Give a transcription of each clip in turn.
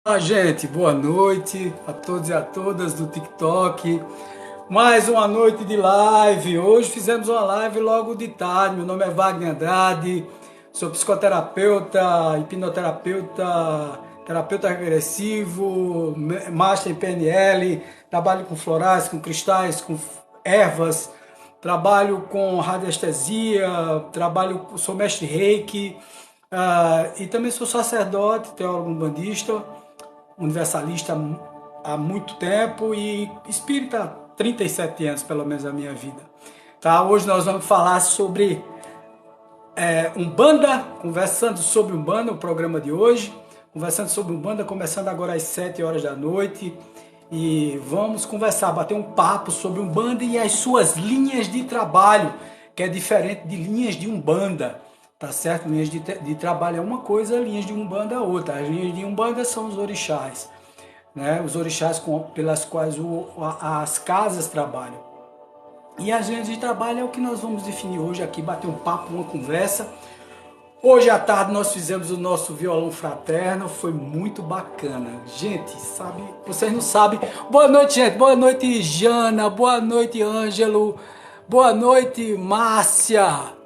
Olá, gente, boa noite a todos e a todas do TikTok. Mais uma noite de live. Hoje fizemos uma live logo de tarde. Meu nome é Wagner Andrade, sou psicoterapeuta, hipnoterapeuta, terapeuta regressivo, master em PNL, trabalho com florais, com cristais, com ervas, trabalho com radiestesia, sou mestre Reiki, e também sou sacerdote, teólogo umbandista, universalista há muito tempo e espírita há 37 anos, pelo menos, da minha vida. Tá? Hoje nós vamos falar sobre Umbanda, conversando sobre Umbanda, o programa de hoje. Conversando sobre Umbanda, começando agora às 7 horas da noite. E vamos conversar, bater um papo sobre Umbanda e as suas linhas de trabalho, que é diferente de linhas de Umbanda. Tá certo? Linhas de trabalho é uma coisa, linhas de Umbanda é outra. As linhas de Umbanda são os orixás, né? Os orixás pelas quais as casas trabalham. E as linhas de trabalho é o que nós vamos definir hoje aqui, bater um papo, uma conversa. Hoje à tarde nós fizemos o nosso violão fraterno, foi muito bacana. Gente, sabe, vocês não sabem. Boa noite, gente. Boa noite, Jana. Boa noite, Ângelo. Boa noite, Márcia.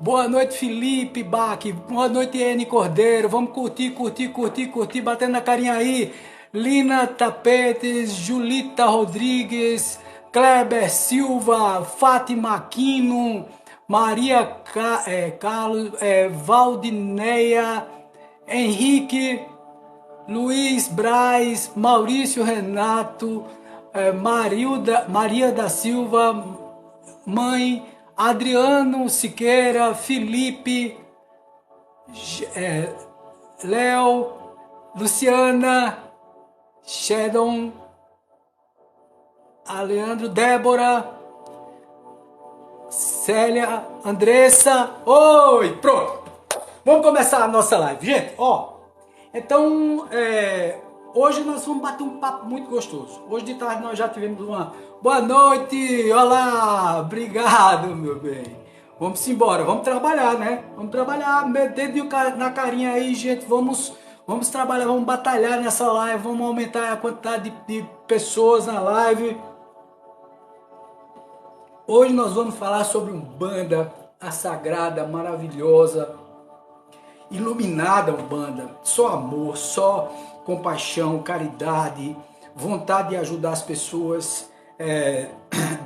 Boa noite, Felipe Bach. Boa noite, N Cordeiro. Vamos curtir, curtir, curtir, curtir, batendo na carinha aí. Lina Tapetes, Julita Rodrigues, Kleber Silva, Fátima Aquino, Maria Carlos, Valdineia, Henrique, Luiz Braz, Maurício Renato, Maria da Silva, Mãe, Adriano Siqueira, Felipe, Léo, Luciana, Shedon, Aleandro, Débora, Célia, Andressa. Oi, pronto. Vamos começar a nossa live, gente. Então, hoje nós vamos bater um papo muito gostoso. Hoje de tarde nós já tivemos uma boa noite. Olá, obrigado, meu bem. Vamos embora, vamos trabalhar, né? Vamos trabalhar, dedinho na carinha aí, gente. Vamos trabalhar, vamos batalhar nessa live, vamos aumentar a quantidade de pessoas na live. Hoje nós vamos falar sobre Umbanda, a sagrada, maravilhosa, iluminada Umbanda. Só amor, só compaixão, caridade, vontade de ajudar as pessoas,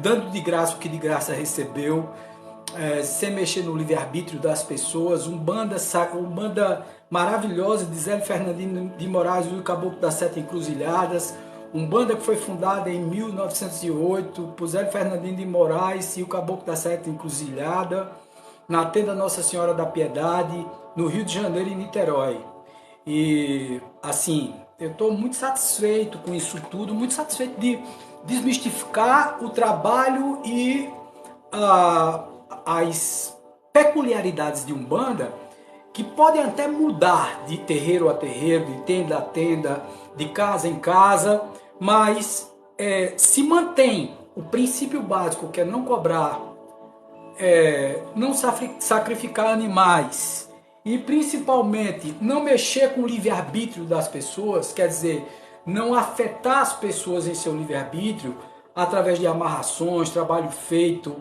dando de graça o que de graça recebeu, sem mexer no livre-arbítrio das pessoas. Umbanda maravilhosa de Zé Fernandino de Moraes e o Caboclo das Sete Encruzilhadas. Umbanda que foi fundada em 1908 por Zé Fernandino de Moraes e o Caboclo da Sete Encruzilhada, na tenda Nossa Senhora da Piedade, no Rio de Janeiro e Niterói. E assim, eu estou muito satisfeito com isso tudo, muito satisfeito de desmistificar o trabalho e as peculiaridades de Umbanda, que podem até mudar de terreiro a terreiro, de tenda a tenda, de casa em casa, mas se mantém o princípio básico, que é não cobrar, não sacrificar animais e principalmente não mexer com o livre-arbítrio das pessoas, quer dizer, não afetar as pessoas em seu livre-arbítrio através de amarrações, trabalho feito,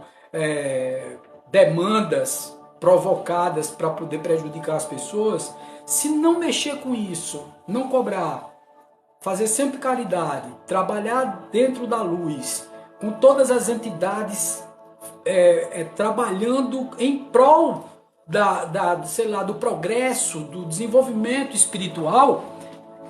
demandas provocadas para poder prejudicar as pessoas. Se não mexer com isso, não cobrar, fazer sempre caridade, trabalhar dentro da luz, com todas as entidades trabalhando em prol sei lá, do progresso, do desenvolvimento espiritual,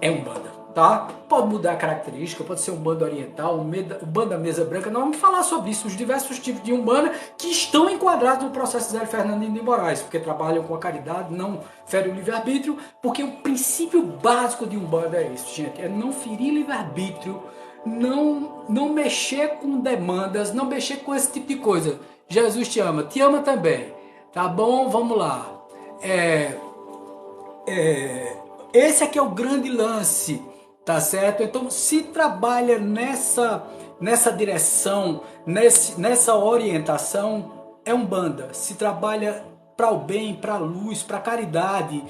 é Umbanda, tá? Pode mudar a característica, pode ser Umbanda oriental, Umbanda mesa branca. Nós vamos falar sobre isso, os diversos tipos de Umbanda que estão enquadrados no processo Zé Fernandino de Moraes, porque trabalham com a caridade, não ferem o livre-arbítrio, porque o princípio básico de Umbanda é isso, gente, é não ferir livre-arbítrio, não mexer com demandas, não mexer com esse tipo de coisa. Jesus te ama também, tá bom? Vamos lá. Esse aqui é o grande lance, tá certo? Então, se trabalha nessa direção, nessa orientação, é Umbanda. Se trabalha para o bem, para a luz, para a caridade,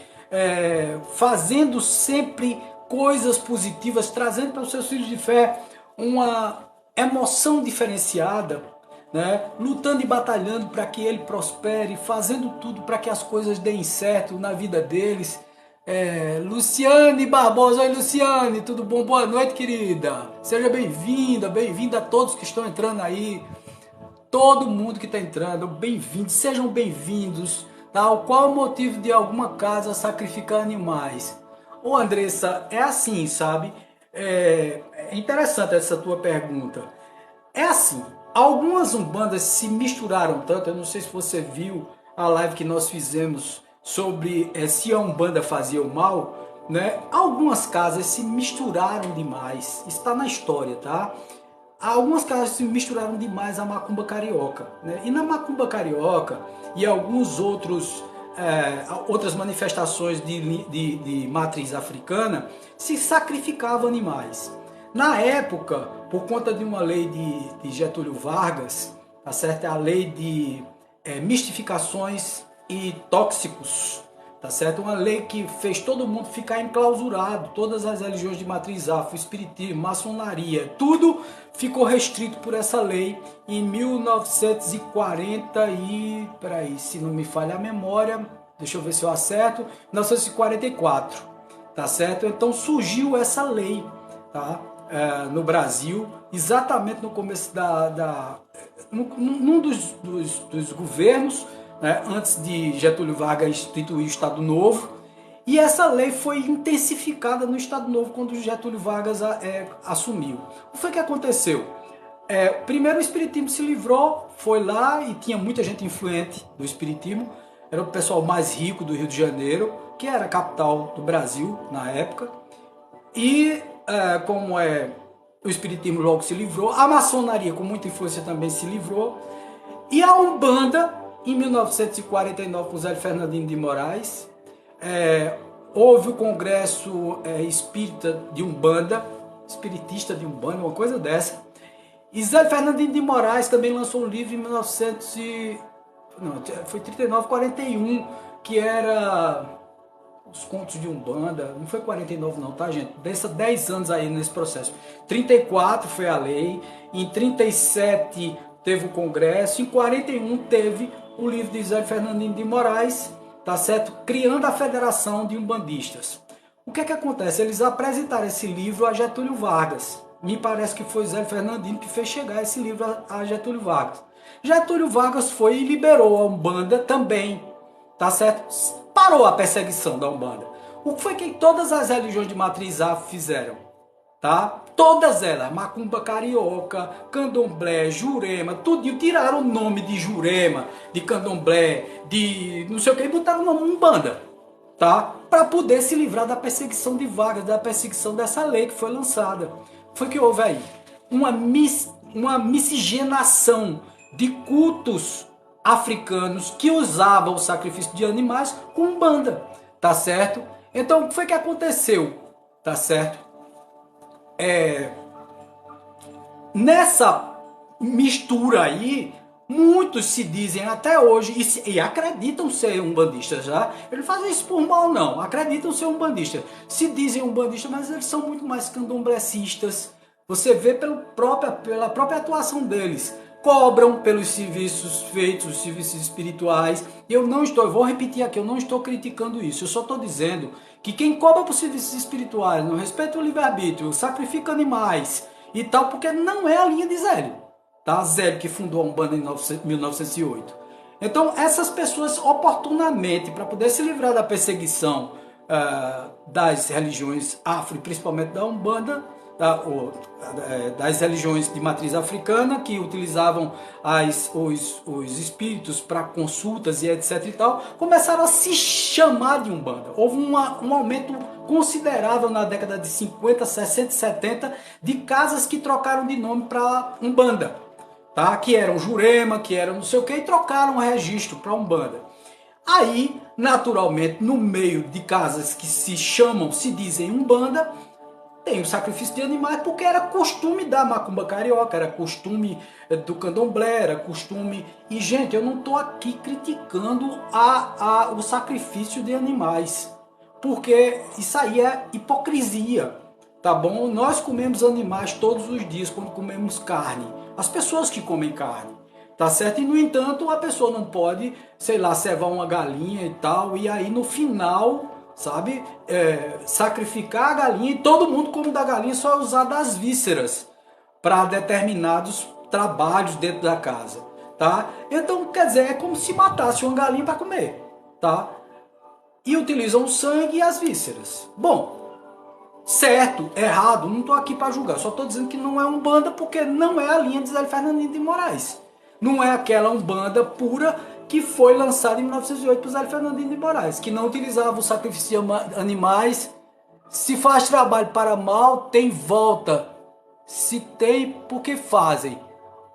fazendo sempre coisas positivas, trazendo para os seus filhos de fé uma emoção diferenciada, né? Lutando e batalhando para que ele prospere, fazendo tudo para que as coisas deem certo na vida deles. Luciane Barbosa, oi Luciane, tudo bom? Boa noite, querida. Seja bem-vinda, bem-vinda a todos que estão entrando aí. Todo mundo que está entrando, bem-vindos, sejam bem-vindos. Tá? Qual o motivo de alguma casa sacrificar animais? Ô Andressa, é assim, sabe? É interessante essa tua pergunta. É assim, algumas umbandas se misturaram tanto, eu não sei se você viu a live que nós fizemos sobre se a umbanda fazia o mal, né? Algumas casas se misturaram demais, está na história, tá? Algumas casas se misturaram demais à macumba carioca, né? E na macumba carioca e alguns outras manifestações de matriz africana se sacrificavam animais. Na época, por conta de uma lei de Getúlio Vargas, tá certo? A lei de mistificações e tóxicos, tá certo? Uma lei que fez todo mundo ficar enclausurado, todas as religiões de matriz afro, espiritismo, maçonaria, tudo ficou restrito por essa lei em 1940 e, peraí, se não me falha a memória, deixa eu ver se eu acerto, 1944, tá certo? Então surgiu essa lei, tá? No Brasil, exatamente no começo num dos governos, né, antes de Getúlio Vargas instituir o Estado Novo, e essa lei foi intensificada no Estado Novo quando Getúlio Vargas assumiu. O que foi que aconteceu? Primeiro o Espiritismo se livrou, foi lá e tinha muita gente influente do Espiritismo, era o pessoal mais rico do Rio de Janeiro, que era a capital do Brasil na época, e como o Espiritismo logo se livrou, a maçonaria com muita influência também se livrou, e a Umbanda, em 1949, com Zé Fernandinho de Moraes, houve o Congresso Espírita de Umbanda, espiritista de Umbanda, uma coisa dessa, e Zé Fernandinho de Moraes também lançou um livro em 39, 41, que era os contos de Umbanda, não foi 49 não, tá gente? Dessa 10 anos aí nesse processo. 34 foi a lei, em 37 teve o Congresso, em 41 teve o livro de Zé Fernandinho de Moraes, tá certo? Criando a Federação de Umbandistas. O que é que acontece? Eles apresentaram esse livro a Getúlio Vargas. Me parece que foi Zé Fernandinho que fez chegar esse livro a Getúlio Vargas. Getúlio Vargas foi e liberou a Umbanda também, tá certo? Parou a perseguição da Umbanda. O que foi que todas as religiões de matriz afro fizeram? Tá? Todas elas, macumba carioca, candomblé, jurema, tudo, tiraram o nome de jurema, de candomblé, de não sei o que, e botaram o nome Umbanda, tá? Para poder se livrar da perseguição de Vargas, da perseguição dessa lei que foi lançada. Foi que houve aí uma miscigenação de cultos africanos que usavam o sacrifício de animais com Umbanda, tá certo? Então, o que foi que aconteceu, tá certo? Nessa mistura aí, muitos se dizem até hoje, e acreditam ser umbandistas, já. Eles fazem isso por mal não, acreditam ser umbandistas. Se dizem umbandistas, mas eles são muito mais candomblecistas. Você vê pela própria atuação deles. Cobram pelos serviços feitos, os serviços espirituais. Eu vou repetir aqui, eu não estou criticando isso. Eu só estou dizendo que quem cobra por serviços espirituais, não respeita o livre-arbítrio, sacrifica animais e tal, porque não é a linha de Zélio. Tá? Zélio que fundou a Umbanda em 1908. Então, essas pessoas, oportunamente, para poder se livrar da perseguição das religiões afro, principalmente da Umbanda, das religiões de matriz africana, que utilizavam os espíritos para consultas e etc e tal, começaram a se chamar de Umbanda. Houve um aumento considerável na década de 50, 60 e 70 de casas que trocaram de nome para Umbanda, tá? Que eram Jurema, que eram não sei o que, e trocaram o registro para Umbanda. Aí, naturalmente, no meio de casas que se dizem Umbanda, tem o sacrifício de animais, porque era costume da macumba carioca, era costume do candomblé, era costume... E, gente, eu não estou aqui criticando o sacrifício de animais. porque isso aí é hipocrisia, tá bom? Nós comemos animais todos os dias quando comemos carne. As pessoas que comem carne, tá certo? E no entanto, a pessoa não pode, sei lá, cevar uma galinha e tal, e aí no final, sabe, sacrificar a galinha e todo mundo come da galinha, só usar das vísceras para determinados trabalhos dentro da casa, tá? Então, quer dizer, é como se matasse uma galinha para comer, tá? E utilizam o sangue e as vísceras. Bom, certo, errado, não estou aqui para julgar, só estou dizendo que não é Umbanda porque não é a linha de Zé Fernandinho de Moraes. Não é aquela Umbanda pura que foi lançada em 1908 por Zé Fernandinho de Moraes, que não utilizava o sacrifício de animais. Se faz trabalho para mal, tem volta. Se tem, por que fazem?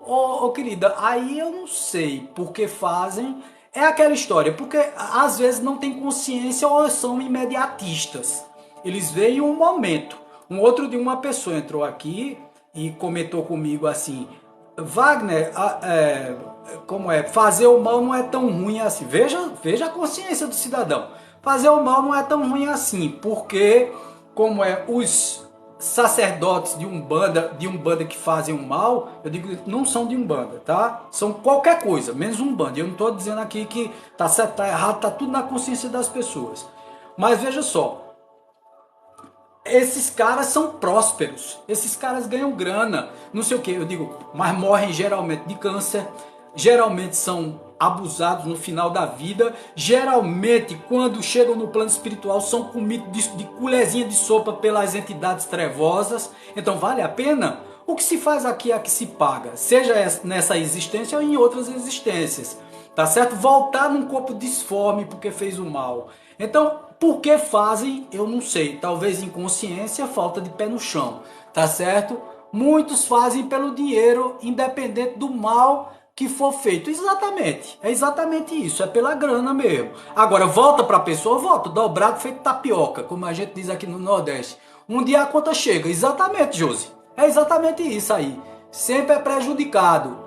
Ô, querida, aí eu não sei por que fazem. É aquela história, porque às vezes não tem consciência ou são imediatistas. Eles veem um momento. Um outro de uma pessoa entrou aqui e comentou comigo assim: Wagner, como é? Fazer o mal não é tão ruim assim. Veja a consciência do cidadão. Fazer o mal não é tão ruim assim, porque como é os sacerdotes de Umbanda que fazem o mal, eu digo, não são de Umbanda, tá? São qualquer coisa, menos Umbanda. Eu não estou dizendo aqui que tá certo, tá errado, tá tudo na consciência das pessoas. Mas veja só, esses caras são prósperos, esses caras ganham grana, não sei o que, eu digo, mas morrem geralmente de câncer, geralmente são abusados no final da vida, geralmente quando chegam no plano espiritual são comidos de colherzinha de sopa pelas entidades trevosas. Então vale a pena? O que se faz aqui é que se paga, seja nessa existência ou em outras existências, tá certo? Voltar num corpo disforme porque fez o mal. Então, por que fazem? Eu não sei, talvez inconsciência, falta de pé no chão, tá certo? Muitos fazem pelo dinheiro, independente do mal que for feito. Exatamente, é exatamente isso, é pela grana mesmo. Agora, volta para a pessoa, volta, dobrado feito tapioca, como a gente diz aqui no Nordeste. Um dia a conta chega, exatamente, Josi. É exatamente isso aí. Sempre é prejudicado.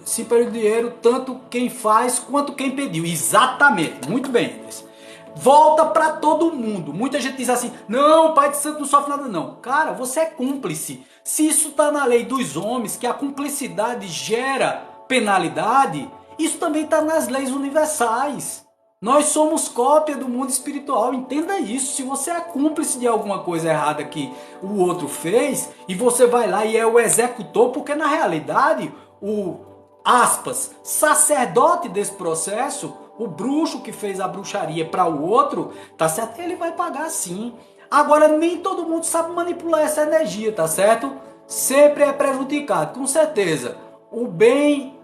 Se perde dinheiro, tanto quem faz quanto quem pediu. Exatamente, muito bem, Inês. Volta para todo mundo. Muita gente diz assim: não, pai de santo não sofre nada, não. Cara, você é cúmplice. Se isso está na lei dos homens, que a cumplicidade gera penalidade, isso também está nas leis universais. Nós somos cópia do mundo espiritual, entenda isso. Se você é cúmplice de alguma coisa errada que o outro fez, e você vai lá e é o executor, porque na realidade, o, aspas, sacerdote desse processo, o bruxo que fez a bruxaria para o outro, tá certo? Ele vai pagar sim. Agora, nem todo mundo sabe manipular essa energia, tá certo? Sempre é prejudicado, com certeza. O bem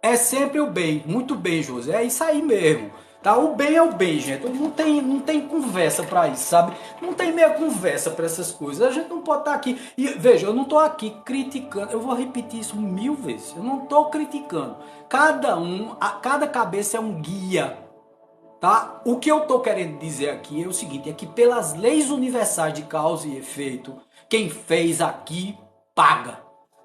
é sempre o bem. Muito bem, José. É isso aí mesmo. Tá? O bem é o bem, gente. Não tem conversa para isso, sabe? Não tem meia conversa para essas coisas. A gente não pode estar aqui. E veja, eu não estou aqui criticando. Eu vou repetir isso 1000 vezes. Eu não estou criticando. Cada cabeça é um guia. Tá? O que eu estou querendo dizer aqui é o seguinte: é que pelas leis universais de causa e efeito, quem fez aqui paga.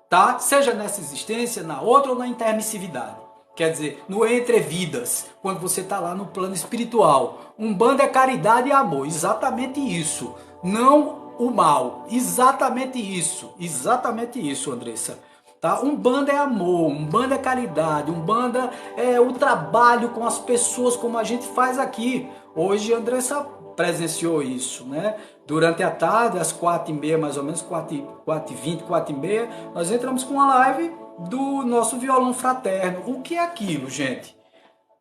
Tá? Seja nessa existência, na outra ou na intermissividade. Quer dizer, no entre vidas, quando você está lá no plano espiritual. Umbanda é caridade e amor, exatamente isso. Não o mal, exatamente isso, Andressa. Tá? Umbanda é amor, Umbanda é caridade, Umbanda é o trabalho com as pessoas como a gente faz aqui. Hoje a Andressa presenciou isso, né? Durante a tarde, às 4h30, mais ou menos, 4h20, 4h30, nós entramos com uma live do nosso violão fraterno. O que é aquilo, gente?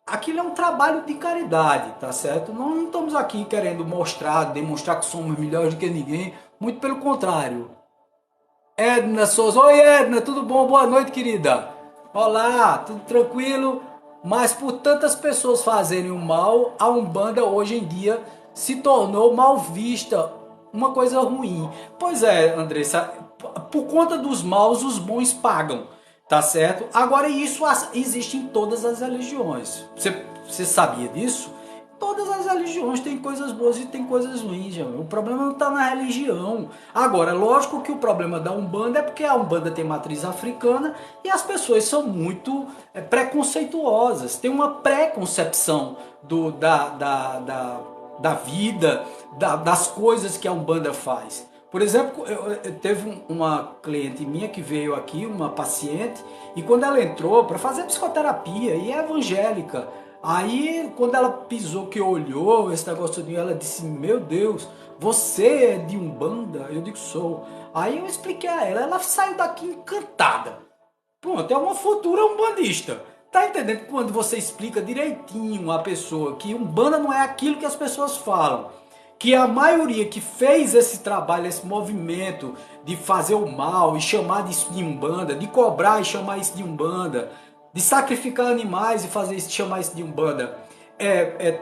Aquilo é um trabalho de caridade, tá certo? Nós não estamos aqui querendo demonstrar que somos melhores do que ninguém, muito pelo contrário. Edna Souza, oi Edna, tudo bom? Boa noite, querida. Olá, tudo tranquilo? Mas por tantas pessoas fazerem o mal, a Umbanda hoje em dia se tornou mal vista, uma coisa ruim. Pois é, Andressa, por conta dos maus, os bons pagam. Tá certo? Agora isso existe em todas as religiões. Você sabia disso? Todas as religiões têm coisas boas e tem coisas ruins, já. O problema não está na religião. Agora, lógico que o problema da Umbanda é porque a Umbanda tem matriz africana e as pessoas são muito preconceituosas. Tem uma preconcepção da vida, das coisas que a Umbanda faz. Por exemplo, teve uma cliente minha que veio aqui, uma paciente, e quando ela entrou para fazer psicoterapia, e é evangélica, aí quando ela pisou, que olhou esse negócio de ela disse, meu Deus, você é de Umbanda? Eu digo, sou. Aí eu expliquei a ela saiu daqui encantada. Pronto, é uma futura umbandista. Tá entendendo? Quando você explica direitinho a pessoa que Umbanda não é aquilo que as pessoas falam, que a maioria que fez esse trabalho, esse movimento de fazer o mal e chamar isso de Umbanda, de cobrar e chamar isso de Umbanda, de sacrificar animais e fazer isso, chamar isso de Umbanda,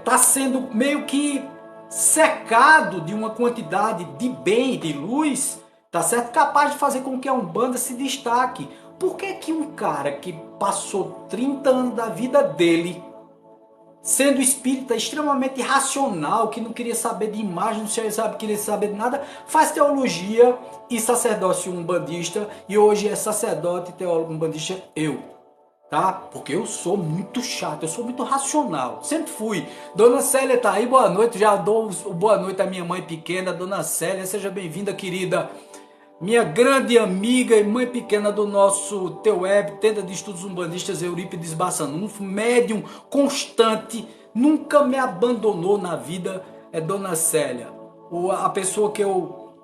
tá sendo meio que secado de uma quantidade de bem e de luz, tá certo? Capaz de fazer com que a Umbanda se destaque. Por que que um cara que passou 30 anos da vida dele sendo espírita extremamente racional, que não queria saber de imagem, não queria saber de nada, faz teologia e sacerdócio umbandista, e hoje é sacerdote e teólogo umbandista eu, tá? Porque eu sou muito chato, eu sou muito racional, sempre fui. Dona Célia tá aí, boa noite, já dou boa noite à minha mãe pequena, Dona Célia, seja bem-vinda, querida. Minha grande amiga e mãe pequena do nosso TEUEB, Tenda de Estudos Umbandistas, Eurípides Bassanufo, médium constante, nunca me abandonou na vida, é Dona Célia. A pessoa que eu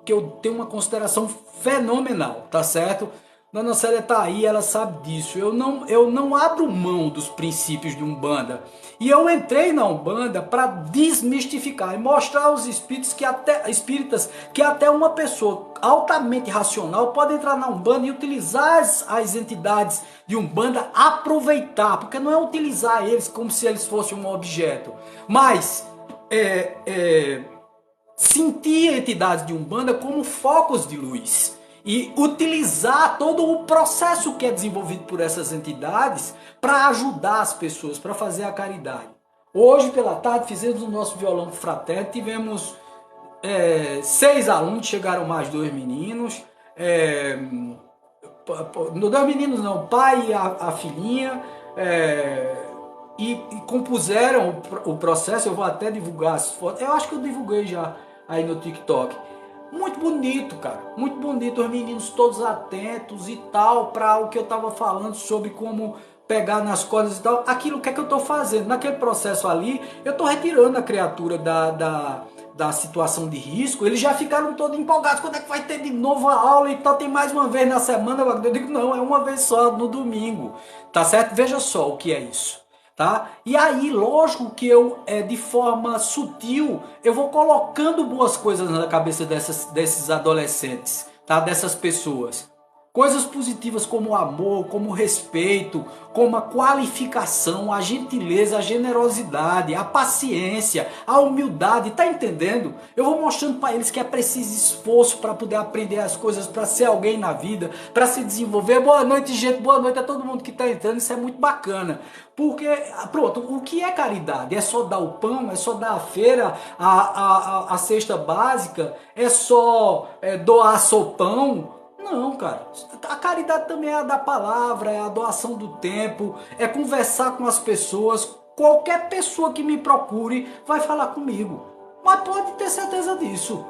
tenho uma consideração fenomenal, tá certo? Dona Célia tá aí, ela sabe disso. Eu não abro mão dos princípios de Umbanda. E eu entrei na Umbanda para desmistificar e mostrar aos espíritas que até uma pessoa altamente racional pode entrar na Umbanda e utilizar as entidades de Umbanda, aproveitar, porque não é utilizar eles como se eles fossem um objeto, mas sentir entidades de Umbanda como focos de luz. E utilizar todo o processo que é desenvolvido por essas entidades para ajudar as pessoas, para fazer a caridade. Hoje pela tarde fizemos o nosso violão fraterno, tivemos 6 alunos, chegaram mais 2 meninos. Dois meninos não, o pai e a filhinha. E compuseram o processo, eu vou até divulgar as fotos. Eu acho que eu divulguei já aí no TikTok. Muito bonito, cara, muito bonito, os meninos todos atentos e tal, para o que eu tava falando sobre como pegar nas cordas e tal. Aquilo que é que eu tô fazendo, naquele processo ali, eu tô retirando a criatura da situação de risco. Eles já ficaram todos empolgados, quando é que vai ter de novo a aula e tal, tem mais uma vez na semana. Eu digo, não, é uma vez só, no domingo, tá certo? Veja só o que é isso. Tá? E aí, lógico que eu, de forma sutil, eu vou colocando boas coisas na cabeça desses adolescentes, tá? Dessas pessoas. Coisas positivas como o amor, como o respeito, como a qualificação, a gentileza, a generosidade, a paciência, a humildade, tá entendendo? Eu vou mostrando para eles que é preciso esforço para poder aprender as coisas, para ser alguém na vida, para se desenvolver. Boa noite, gente, boa noite a todo mundo que está entrando, isso é muito bacana. Porque, pronto, o que é caridade? É só dar o pão? É só dar a feira, a cesta básica? É só doar sopão? Não, cara. A caridade também é a da palavra, é a doação do tempo, é conversar com as pessoas. Qualquer pessoa que me procure vai falar comigo. Mas pode ter certeza disso.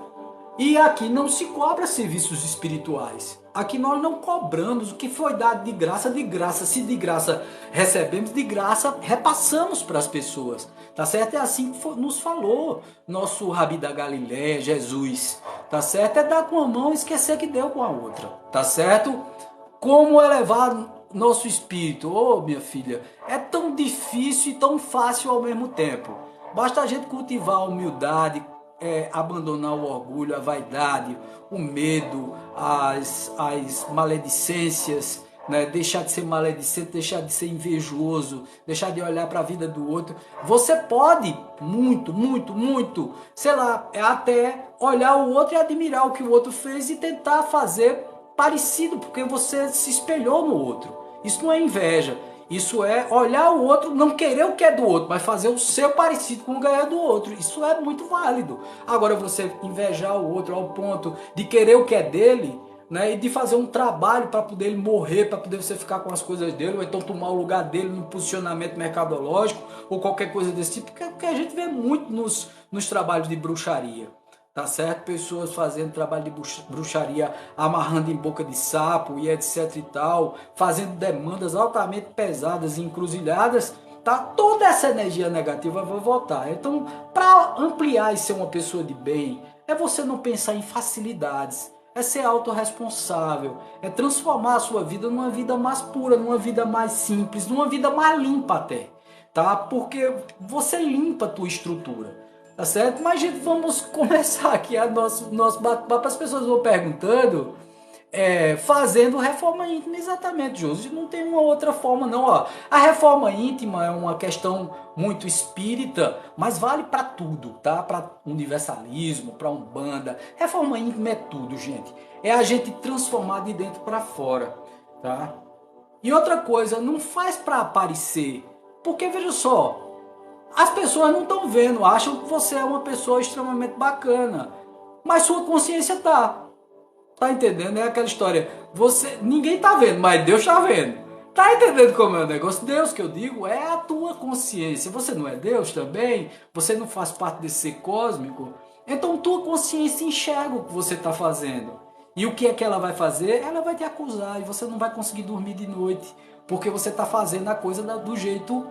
E aqui não se cobra serviços espirituais. Aqui nós não cobramos o que foi dado de graça, de graça. Se de graça recebemos, de graça repassamos para as pessoas. Tá certo? É assim que nos falou nosso Rabi da Galileia, Jesus. Tá certo? É dar com a mão e esquecer que deu com a outra. Tá certo? Como elevar nosso espírito? Oh, minha filha, é tão difícil e tão fácil ao mesmo tempo. Basta a gente cultivar a humildade, abandonar o orgulho, a vaidade, o medo, as maledicências, né? Deixar de ser maledicente, deixar de ser invejoso, deixar de olhar para a vida do outro. Você pode muito, sei lá, até olhar o outro e admirar o que o outro fez e tentar fazer parecido, porque você se espelhou no outro. Isso não é inveja. Isso é olhar o outro, não querer o que é do outro, mas fazer o seu parecido com o que é do outro. Isso é muito válido. Agora você invejar o outro ao ponto de querer o que é dele, né, e de fazer um trabalho para poder ele morrer, para poder você ficar com as coisas dele, ou então tomar o lugar dele no posicionamento mercadológico, ou qualquer coisa desse tipo, que a gente vê muito nos trabalhos de bruxaria. Tá certo? Pessoas fazendo trabalho de bruxaria, amarrando em boca de sapo e etc e tal, fazendo demandas altamente pesadas e encruzilhadas, tá? Toda essa energia negativa vai voltar. Então, para ampliar e ser uma pessoa de bem, é você não pensar em facilidades, é ser autorresponsável, é transformar a sua vida numa vida mais pura, numa vida mais simples, numa vida mais limpa até, tá? Porque você limpa a tua estrutura. Tá certo? Mas, gente, vamos começar aqui a nosso bate-papo. As pessoas vão perguntando, fazendo reforma íntima, exatamente, Josi. Não tem uma outra forma, não. Ó. A reforma íntima é uma questão muito espírita, mas vale para tudo, tá? Para universalismo, para umbanda. Reforma íntima é tudo, gente. É a gente transformar de dentro para fora, tá? E outra coisa, não faz para aparecer, porque veja só. As pessoas não estão vendo, acham que você é uma pessoa extremamente bacana, mas sua consciência tá. Tá entendendo? É aquela história. Ninguém tá vendo, mas Deus tá vendo. Tá entendendo como é o negócio? Deus que eu digo é a tua consciência. Você não é Deus também? Você não faz parte desse ser cósmico? Então tua consciência enxerga o que você está fazendo. E o que é que ela vai fazer? Ela vai te acusar e você não vai conseguir dormir de noite, porque você está fazendo a coisa do jeito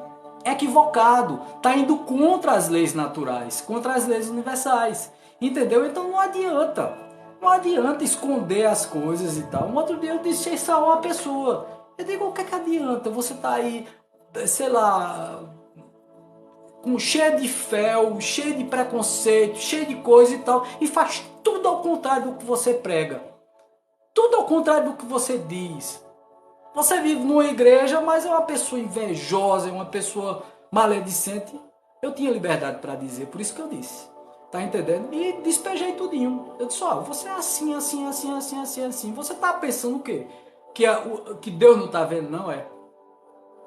equivocado, está indo contra as leis naturais, contra as leis universais, entendeu? Então não adianta esconder as coisas e tal. Um outro dia eu disse isso a uma pessoa, eu digo, o que é que adianta? Você tá aí, sei lá, cheio de fel, cheio de preconceito, cheio de coisa e tal, e faz tudo ao contrário do que você prega, tudo ao contrário do que você diz. Você vive numa igreja, mas é uma pessoa invejosa, é uma pessoa maledicente. Eu tinha liberdade para dizer, por isso que eu disse. Tá entendendo? E despejei tudinho. Eu disse, ó, você é assim, assim, assim, assim, assim, assim. Você tá pensando o quê? Que Deus não tá vendo, não é?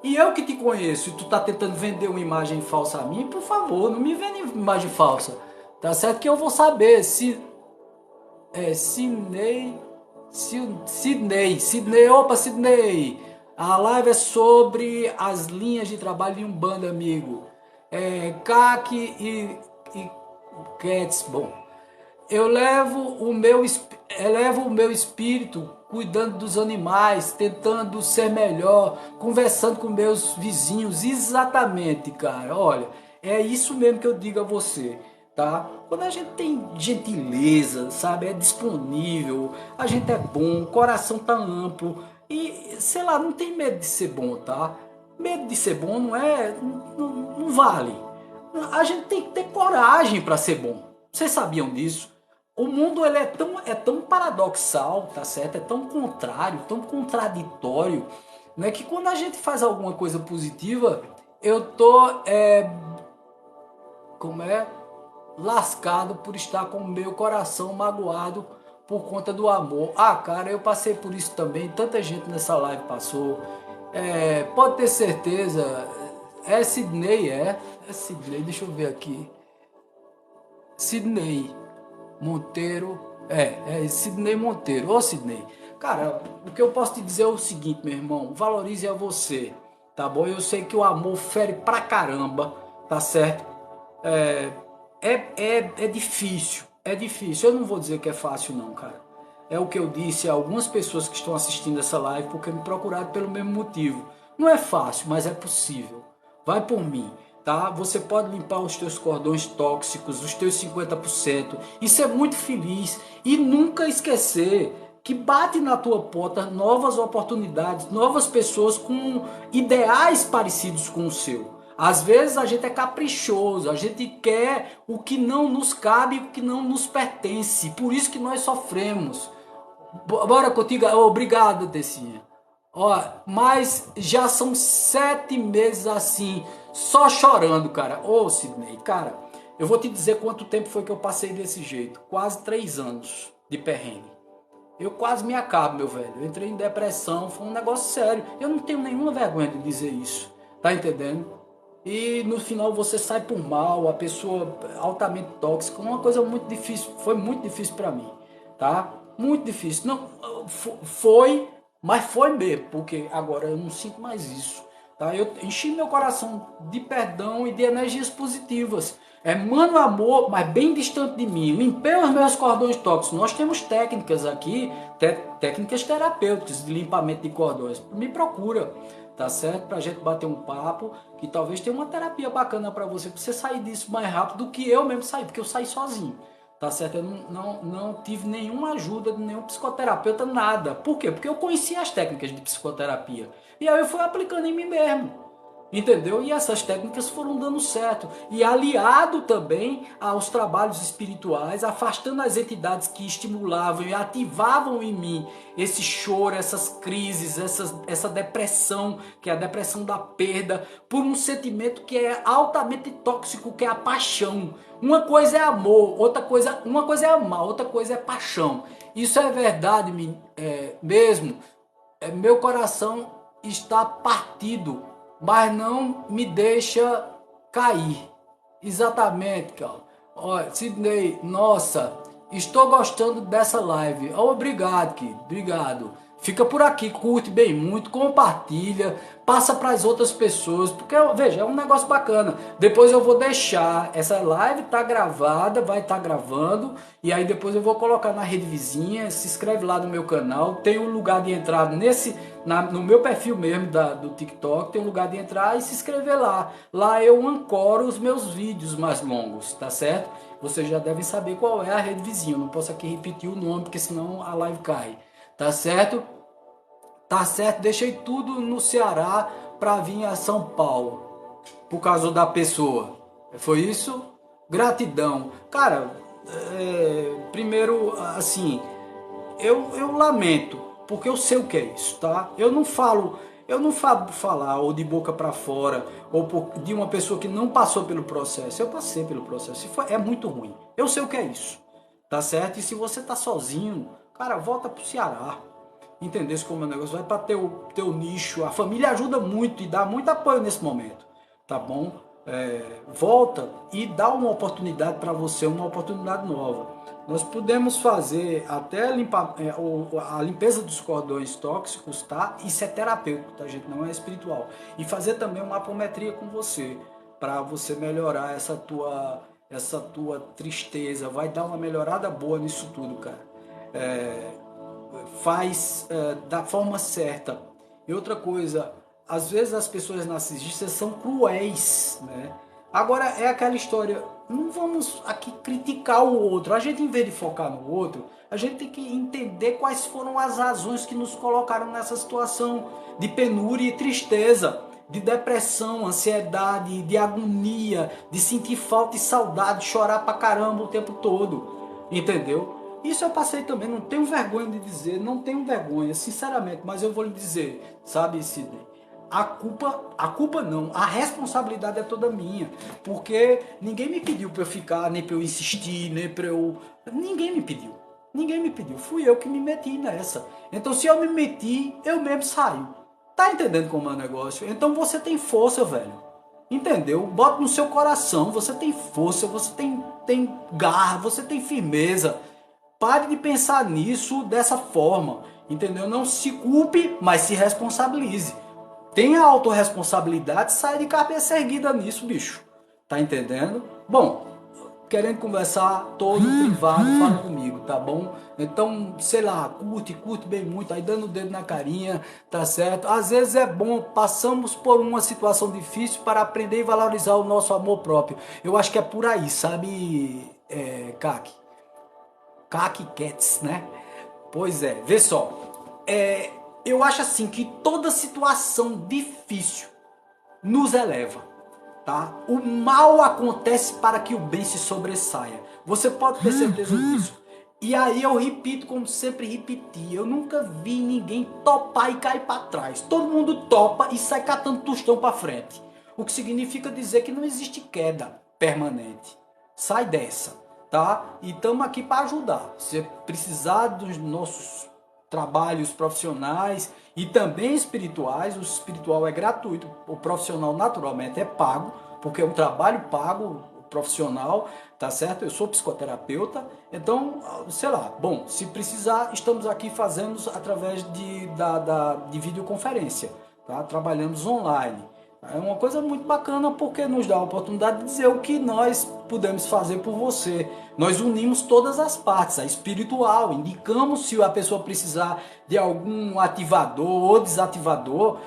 E eu que te conheço e tu tá tentando vender uma imagem falsa a mim, por favor, não me venda imagem falsa. Tá certo que eu vou saber se... Sidney, opa, Sidney. A live é sobre as linhas de trabalho de Umbanda, amigo. CAC e Cats. Bom, eu elevo o meu espírito cuidando dos animais, tentando ser melhor, conversando com meus vizinhos. Exatamente, cara. Olha, é isso mesmo que eu digo a você. Tá? Quando a gente tem gentileza, sabe, é disponível, a gente é bom, o coração tá amplo e, sei lá, não tem medo de ser bom, tá? Medo de ser bom não vale. A gente tem que ter coragem para ser bom. Vocês sabiam disso? O mundo ele é tão paradoxal, tá certo? É tão contrário, tão contraditório, né? Que quando a gente faz alguma coisa positiva, eu tô lascado por estar com o meu coração magoado por conta do amor. Ah, cara, eu passei por isso também. Tanta gente nessa live passou. Pode ter certeza. É Sidney, é Sidney, deixa eu ver aqui. Sidney Monteiro. É Sidney Monteiro. Ô Sidney, cara, o que eu posso te dizer é o seguinte, meu irmão. Valorize a você, tá bom? Eu sei que o amor fere pra caramba, tá certo? É difícil, é difícil. Eu não vou dizer que é fácil não, cara. É o que eu disse a algumas pessoas que estão assistindo essa live porque me procuraram pelo mesmo motivo. Não é fácil, mas é possível. Vai por mim, tá? Você pode limpar os teus cordões tóxicos, os teus 50% e ser muito feliz e nunca esquecer que bate na tua porta novas oportunidades, novas pessoas com ideais parecidos com o seu. Às vezes a gente é caprichoso, a gente quer o que não nos cabe, o que não nos pertence. Por isso que nós sofremos. Bora contigo, obrigado, Tecinha. Ó, mas já são 7 meses assim, só chorando, cara. Ô, Sidney, cara, eu vou te dizer quanto tempo foi que eu passei desse jeito. Quase 3 anos de perrengue. Eu quase me acabo, meu velho. Eu entrei em depressão, foi um negócio sério. Eu não tenho nenhuma vergonha de dizer isso. Tá entendendo? E no final você sai por mal, a pessoa altamente tóxica, uma coisa muito difícil, foi muito difícil para mim, tá? Muito difícil. Não, foi, mas foi mesmo, porque agora eu não sinto mais isso, tá? Eu enchi meu coração de perdão e de energias positivas. Emano amor, mas bem distante de mim. Limpei os meus cordões tóxicos. Nós temos técnicas aqui, técnicas terapêuticas de limpamento de cordões. Me procura, tá certo? Pra gente bater um papo, que talvez tenha uma terapia bacana pra você sair disso mais rápido do que eu mesmo saí, porque eu saí sozinho, tá certo? Eu não tive nenhuma ajuda de nenhum psicoterapeuta, nada. Por quê? Porque eu conhecia as técnicas de psicoterapia. E aí eu fui aplicando em mim mesmo. Entendeu? E essas técnicas foram dando certo. E aliado também aos trabalhos espirituais, afastando as entidades que estimulavam e ativavam em mim esse choro, essas crises, essa depressão, que é a depressão da perda, por um sentimento que é altamente tóxico, que é a paixão. Uma coisa é amor, uma coisa é amar, outra coisa é paixão. Isso é verdade mesmo. Meu coração está partido, mas não me deixa cair. Exatamente, cara. Olha, Sidney, nossa, estou gostando dessa live. Obrigado, Kid. Obrigado. Fica por aqui, curte bem muito, compartilha, passa para as outras pessoas, porque veja, é um negócio bacana. Depois eu vou deixar essa live tá gravada, vai estar gravando, e aí depois eu vou colocar na rede vizinha. Se inscreve lá no meu canal, tem um lugar de entrada no meu perfil mesmo do TikTok, tem um lugar de entrar e se inscrever lá. Lá eu ancoro os meus vídeos mais longos, tá certo? Vocês já devem saber qual é a rede vizinha. Eu não posso aqui repetir o nome, porque senão a live cai. Tá certo? Tá certo, deixei tudo no Ceará para vir a São Paulo, por causa da pessoa. Foi isso? Gratidão. Cara, primeiro, assim, eu lamento, porque eu sei o que é isso, tá? Eu não falo falar ou de boca para fora, ou de uma pessoa que não passou pelo processo. Eu passei pelo processo e é muito ruim. Eu sei o que é isso, tá certo? E se você tá sozinho, cara, volta pro Ceará. Entendesse como é o negócio? Vai para teu nicho. A família ajuda muito e dá muito apoio nesse momento, tá bom? Volta e dá uma oportunidade para você, uma oportunidade nova. Nós podemos fazer até a limpeza dos cordões tóxicos, tá? Isso é terapêutico, tá, gente? Não é espiritual. E fazer também uma apometria com você, para você melhorar essa tua tristeza. Vai dar uma melhorada boa nisso tudo, cara. Faz da forma certa. E outra coisa, às vezes as pessoas narcisistas são cruéis, né? Agora é aquela história, não vamos aqui criticar o outro. A gente, em vez de focar no outro, a gente tem que entender quais foram as razões que nos colocaram nessa situação de penúria e tristeza, de depressão, ansiedade, de agonia, de sentir falta e saudade, chorar pra caramba o tempo todo, entendeu? Isso eu passei também, não tenho vergonha de dizer, não tenho vergonha, sinceramente, mas eu vou lhe dizer, sabe, Sidney? A culpa não, a responsabilidade é toda minha, porque ninguém me pediu para eu ficar, nem para eu insistir, nem para eu... Ninguém me pediu, fui eu que me meti nessa. Então se eu me meti, eu mesmo saio. Tá entendendo como é o negócio? Então você tem força, velho. Entendeu? Bota no seu coração, você tem força, você tem garra, você tem firmeza. Pare de pensar nisso dessa forma, entendeu? Não se culpe, mas se responsabilize. Tenha autorresponsabilidade, sai de cabeça erguida nisso, bicho. Tá entendendo? Bom, querendo conversar, todo privado, fala comigo, tá bom? Então, sei lá, curte bem muito, aí dando o dedo na carinha, tá certo? Às vezes é bom, passamos por uma situação difícil para aprender e valorizar o nosso amor próprio. Eu acho que é por aí, sabe, Kaki? Kaki Cats, né? Pois é, vê só. Eu acho assim que toda situação difícil nos eleva, tá? O mal acontece para que o bem se sobressaia. Você pode ter certeza disso. E aí eu repito como sempre repeti, eu nunca vi ninguém topar e cair para trás. Todo mundo topa e sai catando tostão para frente. O que significa dizer que não existe queda permanente. Sai dessa, tá? E estamos aqui para ajudar. Se precisar dos nossos trabalhos profissionais e também espirituais. O espiritual é gratuito, o profissional naturalmente é pago, porque é um trabalho pago profissional, tá certo? Eu sou psicoterapeuta, então, sei lá, bom, se precisar, estamos aqui fazendo através de videoconferência, tá? Trabalhamos online. É uma coisa muito bacana porque nos dá a oportunidade de dizer o que nós podemos fazer por você. Nós unimos todas as partes, a espiritual, indicamos se a pessoa precisar de algum ativador ou desativador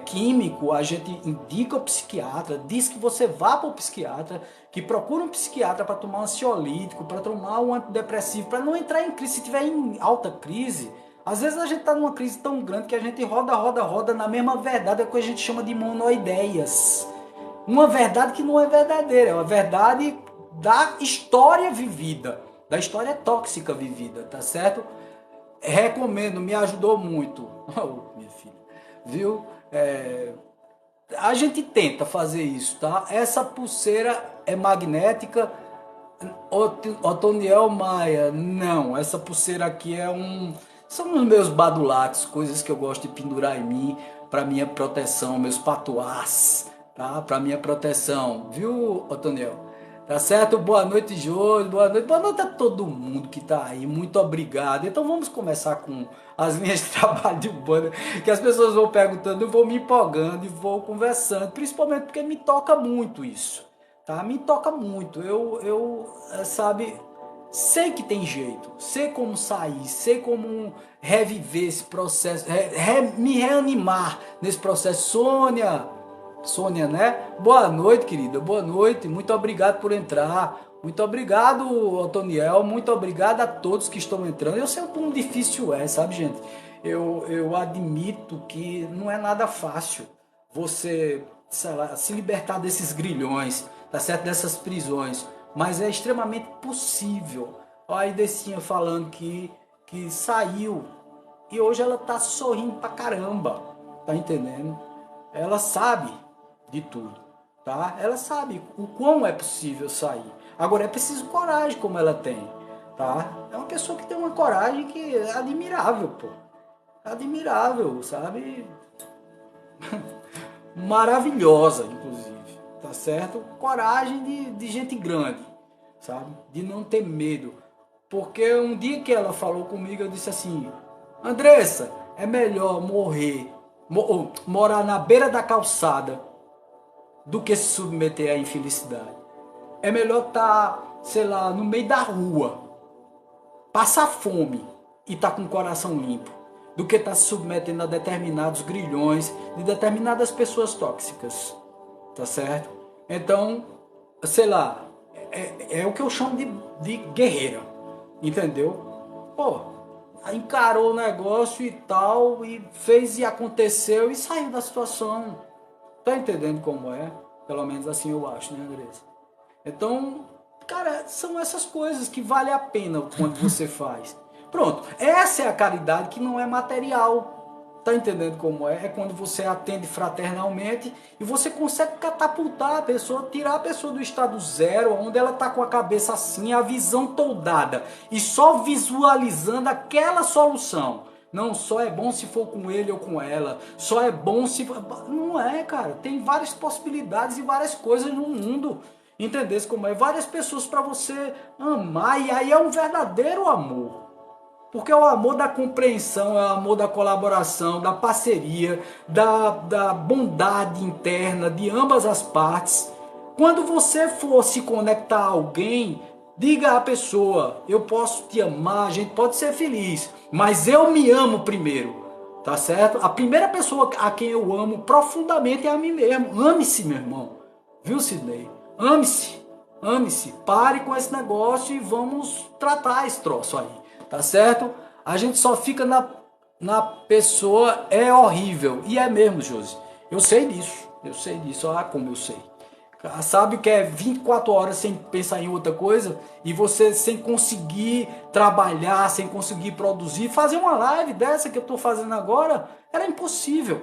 químico, a gente indica o psiquiatra, diz que você vá para o psiquiatra, que procure um psiquiatra para tomar um ansiolítico, para tomar um antidepressivo, para não entrar em crise. Se tiver em alta crise, às vezes a gente está numa crise tão grande que a gente roda na mesma verdade, é o que a gente chama de monoideias. Uma verdade que não é verdadeira, é uma verdade da história vivida, da história tóxica vivida, tá certo? Recomendo, me ajudou muito. Oh, minha filha, viu? A gente tenta fazer isso, tá? Essa pulseira é magnética. Otoniel Maia, não, essa pulseira aqui são os meus badulaques, coisas que eu gosto de pendurar em mim para minha proteção, meus patuás, tá? Para minha proteção, viu, Otoniel? Tá certo? Boa noite, Jô, boa noite a todo mundo que tá aí, muito obrigado. Então vamos começar com as linhas de trabalho de Umbanda, que as pessoas vão perguntando, eu vou me empolgando e vou conversando, principalmente porque me toca muito isso. Tá? Me toca muito. Sabe, sei que tem jeito, sei como sair, sei como reviver esse processo, me reanimar nesse processo. Sônia, né? Boa noite, querida, boa noite, muito obrigado por entrar. Muito obrigado, Otoniel, muito obrigado a todos que estão entrando. Eu sei o quão difícil é, sabe, gente? Eu admito que não é nada fácil você, sei lá, se libertar desses grilhões, tá certo? Dessas prisões, mas é extremamente possível. Olha a Idecinha falando que saiu e hoje ela tá sorrindo pra caramba, tá entendendo? Ela sabe de tudo, tá? Ela sabe o quão é possível sair. Agora é preciso coragem como ela tem, tá? É uma pessoa que tem uma coragem que é admirável, pô. Admirável, sabe? Maravilhosa, inclusive, tá certo? Coragem de gente grande, sabe? De não ter medo. Porque um dia que ela falou comigo, eu disse assim: Andressa, é melhor morar na beira da calçada do que se submeter à infelicidade. É melhor estar, sei lá, no meio da rua, passar fome e estar com o coração limpo, do que estar se submetendo a determinados grilhões de determinadas pessoas tóxicas, tá certo? Então, sei lá, é o que eu chamo de guerreira, entendeu? Pô, encarou o negócio e tal, e fez e aconteceu e saiu da situação. Tá entendendo como é? Pelo menos assim eu acho, né, Andressa? Então, cara, são essas coisas que vale a pena quando você faz. Pronto, essa é a caridade que não é material. Tá entendendo como é? É quando você atende fraternalmente e você consegue catapultar a pessoa, tirar a pessoa do estado zero, onde ela tá com a cabeça assim, a visão toldada, e só visualizando aquela solução. Não, só é bom se for com ele ou com ela. Só é bom se... Não é, cara. Tem várias possibilidades e várias coisas no mundo. Entendesse como é? Várias pessoas para você amar. E aí é um verdadeiro amor. Porque é o amor da compreensão, é o amor da colaboração, da parceria, da bondade interna de ambas as partes. Quando você for se conectar a alguém, diga à pessoa: eu posso te amar, a gente pode ser feliz, mas eu me amo primeiro, tá certo? A primeira pessoa a quem eu amo profundamente é a mim mesmo. Ame-se, meu irmão. Viu, Sidney? Ame-se, ame-se. Pare com esse negócio e vamos tratar esse troço aí, tá certo? A gente só fica na pessoa, é horrível. E é mesmo, Josi. Eu sei disso, olha como eu sei. Sabe que é 24 horas sem pensar em outra coisa e você sem conseguir trabalhar, sem conseguir produzir, fazer uma live dessa que eu estou fazendo agora, era impossível,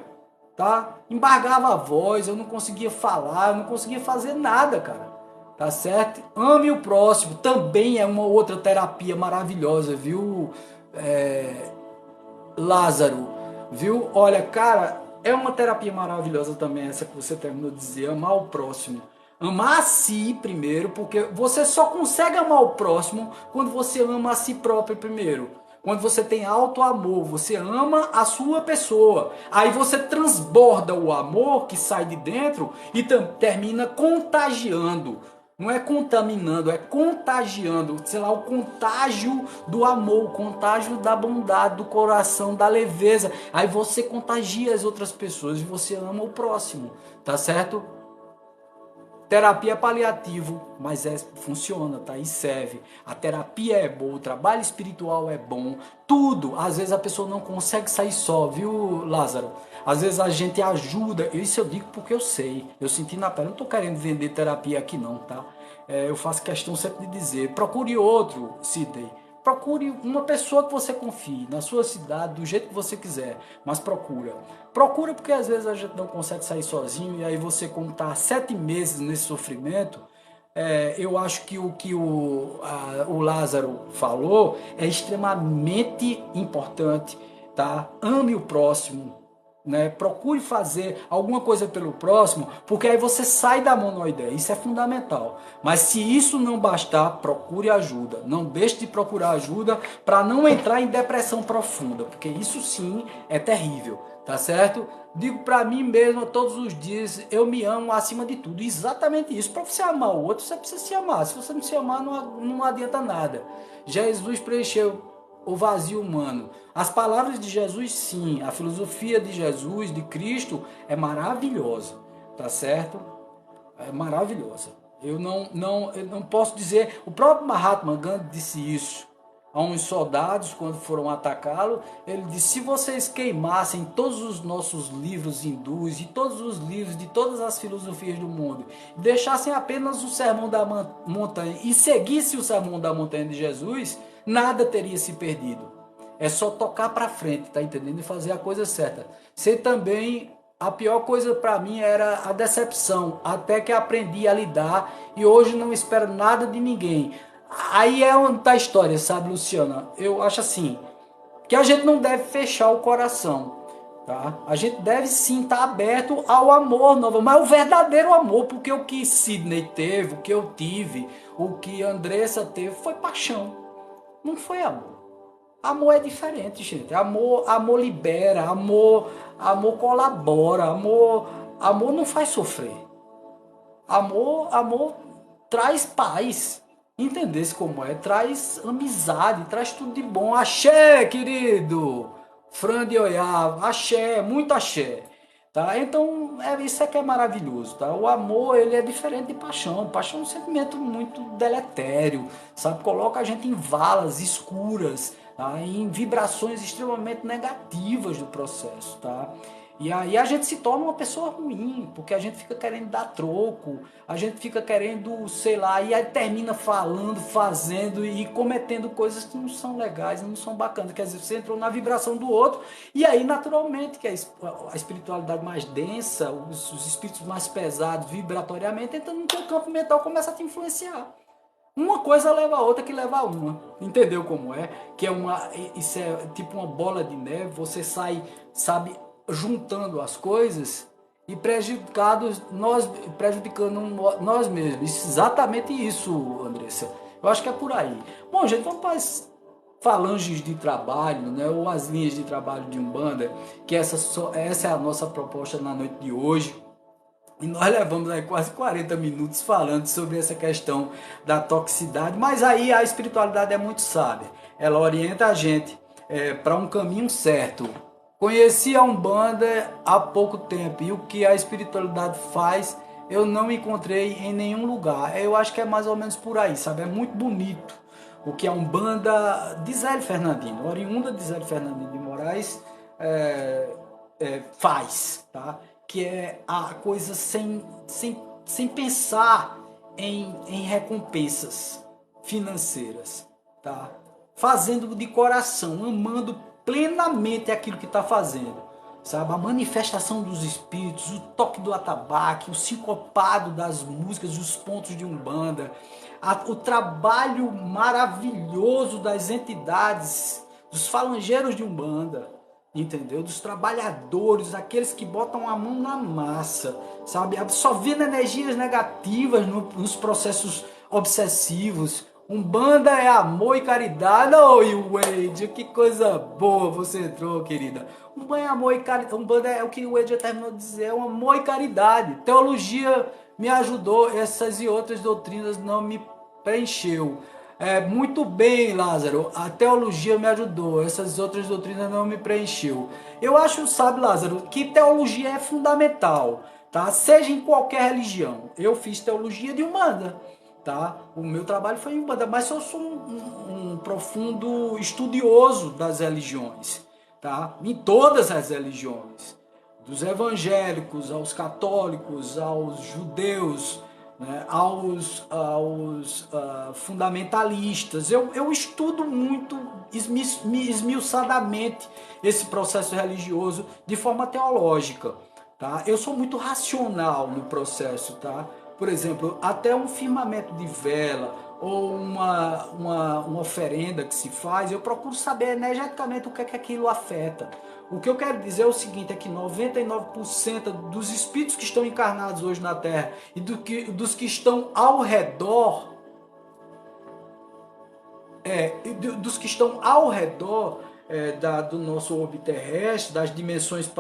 tá? Embargava a voz, eu não conseguia falar, eu não conseguia fazer nada, cara, tá certo? Ame o próximo, também é uma outra terapia maravilhosa, viu, Lázaro, viu? Olha, cara, é uma terapia maravilhosa também essa que você terminou de dizer, amar o próximo. Amar a si primeiro, porque você só consegue amar o próximo quando você ama a si próprio primeiro. Quando você tem alto amor, você ama a sua pessoa. Aí você transborda o amor que sai de dentro e termina contagiando. Não é contaminando, é contagiando. Sei lá, o contágio do amor, o contágio da bondade, do coração, da leveza. Aí você contagia as outras pessoas e você ama o próximo, tá certo? Terapia é paliativo, mas funciona, tá? E serve. A terapia é boa, o trabalho espiritual é bom, tudo. Às vezes a pessoa não consegue sair só, viu, Lázaro? Às vezes a gente ajuda, isso eu digo porque eu sei, eu senti na pele, não tô querendo vender terapia aqui não, tá? Eu faço questão sempre de dizer, procure outro, Sidney. Procure uma pessoa que você confie, na sua cidade, do jeito que você quiser, mas procura. Procura porque às vezes a gente não consegue sair sozinho e aí você, como está 7 meses nesse sofrimento, eu acho que o Lázaro falou é extremamente importante, tá? Ame o próximo, né? Procure fazer alguma coisa pelo próximo, porque aí você sai da monoideia, isso é fundamental. Mas se isso não bastar, procure ajuda. Não deixe de procurar ajuda para não entrar em depressão profunda, porque isso sim é terrível, tá certo? Digo para mim mesmo todos os dias, eu me amo acima de tudo. Exatamente isso. Para você amar o outro, você precisa se amar. Se você não se amar, não adianta nada. Jesus preencheu o vazio humano. As palavras de Jesus, sim, a filosofia de Jesus, de Cristo, é maravilhosa, tá certo? É maravilhosa. Eu não posso dizer, o próprio Mahatma Gandhi disse isso a uns soldados quando foram atacá-lo. Ele disse: se vocês queimassem todos os nossos livros hindus e todos os livros de todas as filosofias do mundo, deixassem apenas o Sermão da Montanha e seguissem o Sermão da Montanha de Jesus, nada teria se perdido. É só tocar para frente, tá entendendo? E fazer a coisa certa. Você também, a pior coisa para mim era a decepção, até que aprendi a lidar e hoje não espero nada de ninguém. Aí é onde tá a história, sabe, Luciana? Eu acho assim, que a gente não deve fechar o coração, tá? A gente deve sim estar aberto ao amor novo, mas o verdadeiro amor, porque o que Sidney teve, o que eu tive, o que Andressa teve, foi paixão, não foi amor. Amor é diferente, gente. Amor libera, amor colabora, amor não faz sofrer. Amor traz paz. Entendesse como é? Traz amizade, traz tudo de bom. Axé, querido. Fran de Oiá, axé, muito axé. Tá? Então, isso é que é maravilhoso, tá? O amor, ele é diferente de paixão. Paixão é um sentimento muito deletério, sabe? Coloca a gente em valas escuras, tá? Em vibrações extremamente negativas do processo, tá? E aí a gente se torna uma pessoa ruim, porque a gente fica querendo dar troco, a gente fica querendo, sei lá, e aí termina falando, fazendo e cometendo coisas que não são legais, não são bacanas. Quer dizer, você entrou na vibração do outro, e aí naturalmente que a espiritualidade mais densa, os espíritos mais pesados vibratoriamente, entrando no teu campo mental, começa a te influenciar. Uma coisa leva a outra que leva a uma. Entendeu como é? Que isso é tipo uma bola de neve, você sai, sabe, juntando as coisas e prejudicando nós mesmos. Exatamente isso, Andressa. Eu acho que é por aí. Bom, gente, vamos para as falanges de trabalho, né, ou as linhas de trabalho de Umbanda, que essa é a nossa proposta na noite de hoje. E nós levamos aí quase 40 minutos falando sobre essa questão da toxicidade, mas aí a espiritualidade é muito sábia. Ela orienta a gente para um caminho certo. Conheci a Umbanda há pouco tempo e o que a espiritualidade faz eu não encontrei em nenhum lugar. Eu acho que é mais ou menos por aí, sabe? É muito bonito o que a Umbanda de Zélio Fernandino, oriunda de Zélio Fernandino de Moraes, faz, tá? Que é a coisa sem pensar em recompensas financeiras, tá? Fazendo de coração, amando plenamente aquilo que está fazendo, sabe? A manifestação dos espíritos, o toque do atabaque, o sincopado das músicas, os pontos de Umbanda, o trabalho maravilhoso das entidades, dos falangeiros de Umbanda, entendeu? Dos trabalhadores, aqueles que botam a mão na massa, sabe? Absorvendo energias negativas nos processos obsessivos. Umbanda é amor e caridade. Oi, Wade, que coisa boa você entrou, querida. Umbanda é amor e caridade. Umbanda é o que o Wade terminou de dizer, é um amor e caridade. Teologia me ajudou, essas e outras doutrinas não me preencheu. Muito bem, Lázaro. A teologia me ajudou. Essas outras doutrinas não me preencheu. Eu acho, sabe, Lázaro, que teologia é fundamental, tá? Seja em qualquer religião. Eu fiz teologia de Umbanda, tá? O meu trabalho foi em Umbanda, mas eu sou um profundo estudioso das religiões, tá? Em todas as religiões, dos evangélicos aos católicos, aos judeus, né, aos fundamentalistas. Eu estudo muito esmiuçadamente esse processo religioso de forma teológica. Tá? Eu sou muito racional no processo. Tá? Por exemplo, até um firmamento de vela ou uma oferenda que se faz, eu procuro saber energeticamente o que é que aquilo afeta. O que eu quero dizer é o seguinte, é que 99% dos espíritos que estão encarnados hoje na Terra e dos que estão ao redor, dos que estão ao redor do nosso orbe terrestre, das dimensões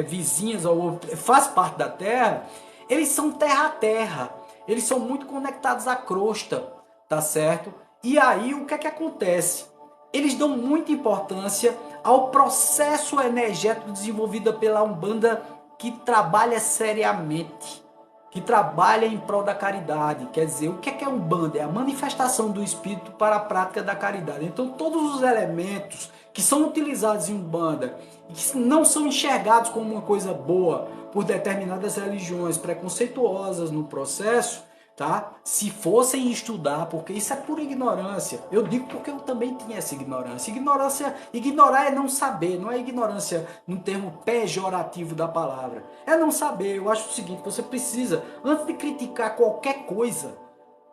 vizinhas ao orbe, faz parte da Terra, eles são terra a terra, eles são muito conectados à crosta, tá certo? E aí o que é que acontece? Eles dão muita importância ao processo energético desenvolvido pela Umbanda, que trabalha seriamente, que trabalha em prol da caridade. Quer dizer, o que é Umbanda? É a manifestação do espírito para a prática da caridade. Então todos os elementos que são utilizados em Umbanda e que não são enxergados como uma coisa boa por determinadas religiões preconceituosas no processo, tá? Se fossem estudar, porque isso é pura ignorância. Eu digo porque eu também tinha essa ignorância. Ignorar é não saber, não é ignorância no termo pejorativo da palavra. É não saber. Eu acho o seguinte, você precisa, antes de criticar qualquer coisa,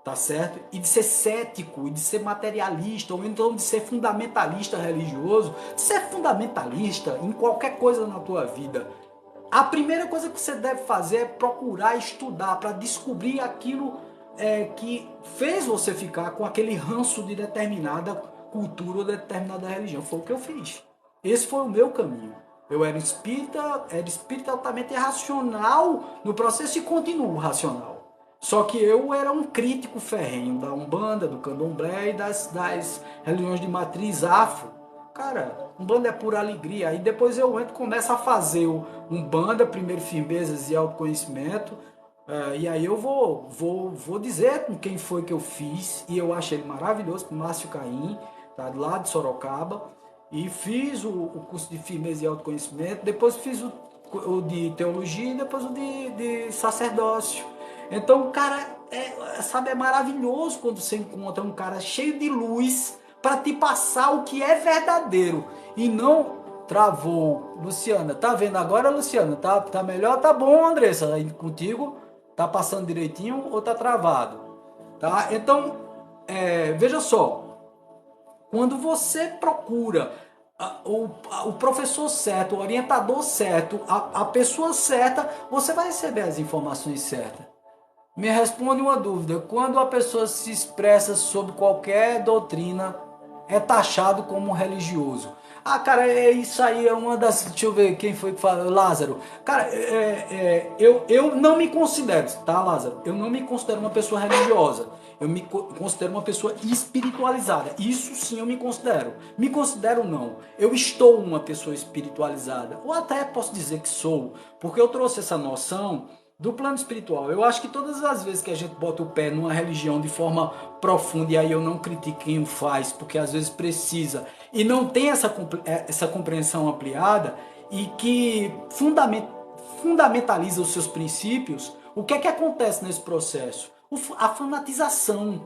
tá certo? E de ser cético, e de ser materialista, ou então de ser fundamentalista religioso, de ser fundamentalista em qualquer coisa na tua vida, a primeira coisa que você deve fazer é procurar estudar para descobrir aquilo que fez você ficar com aquele ranço de determinada cultura ou determinada religião. Foi o que eu fiz. Esse foi o meu caminho. Eu era espírita altamente racional no processo e continuo racional. Só que eu era um crítico ferrenho da Umbanda, do Candomblé e das religiões de matriz afro. Cara, Umbanda é pura alegria. Aí depois eu entro e começo a fazer o Umbanda, primeiro firmezas e autoconhecimento. E aí eu vou dizer com quem foi que eu fiz. E eu achei ele maravilhoso, com Márcio Caim, tá, lá de Sorocaba. E fiz o curso de firmeza e autoconhecimento. Depois fiz o de teologia e depois o de sacerdócio. Então, cara, sabe, é maravilhoso quando você encontra um cara cheio de luz para te passar o que é verdadeiro e não travou. Luciana, tá vendo agora, Luciana? Tá melhor? Tá bom, Andressa? Aí contigo tá passando direitinho ou tá travado? Tá? Então, veja só, quando você procura o professor certo, o orientador certo, a pessoa certa, você vai receber as informações certas. Me responde uma dúvida: quando a pessoa se expressa sobre qualquer doutrina, é taxado como religioso? Ah, cara, isso aí é uma das... Deixa eu ver quem foi que falou. Lázaro. Cara, eu não me considero, tá, Lázaro? Eu não me considero uma pessoa religiosa. Eu me considero uma pessoa espiritualizada. Isso sim eu me considero. Me considero não. Eu estou uma pessoa espiritualizada. Ou até posso dizer que sou, porque eu trouxe essa noção do plano espiritual. Eu acho que todas as vezes que a gente bota o pé numa religião de forma profunda, e aí eu não critico quem o faz, porque às vezes precisa, e não tem essa compreensão ampliada, e que fundamentaliza os seus princípios, o que é que acontece nesse processo? A fanatização,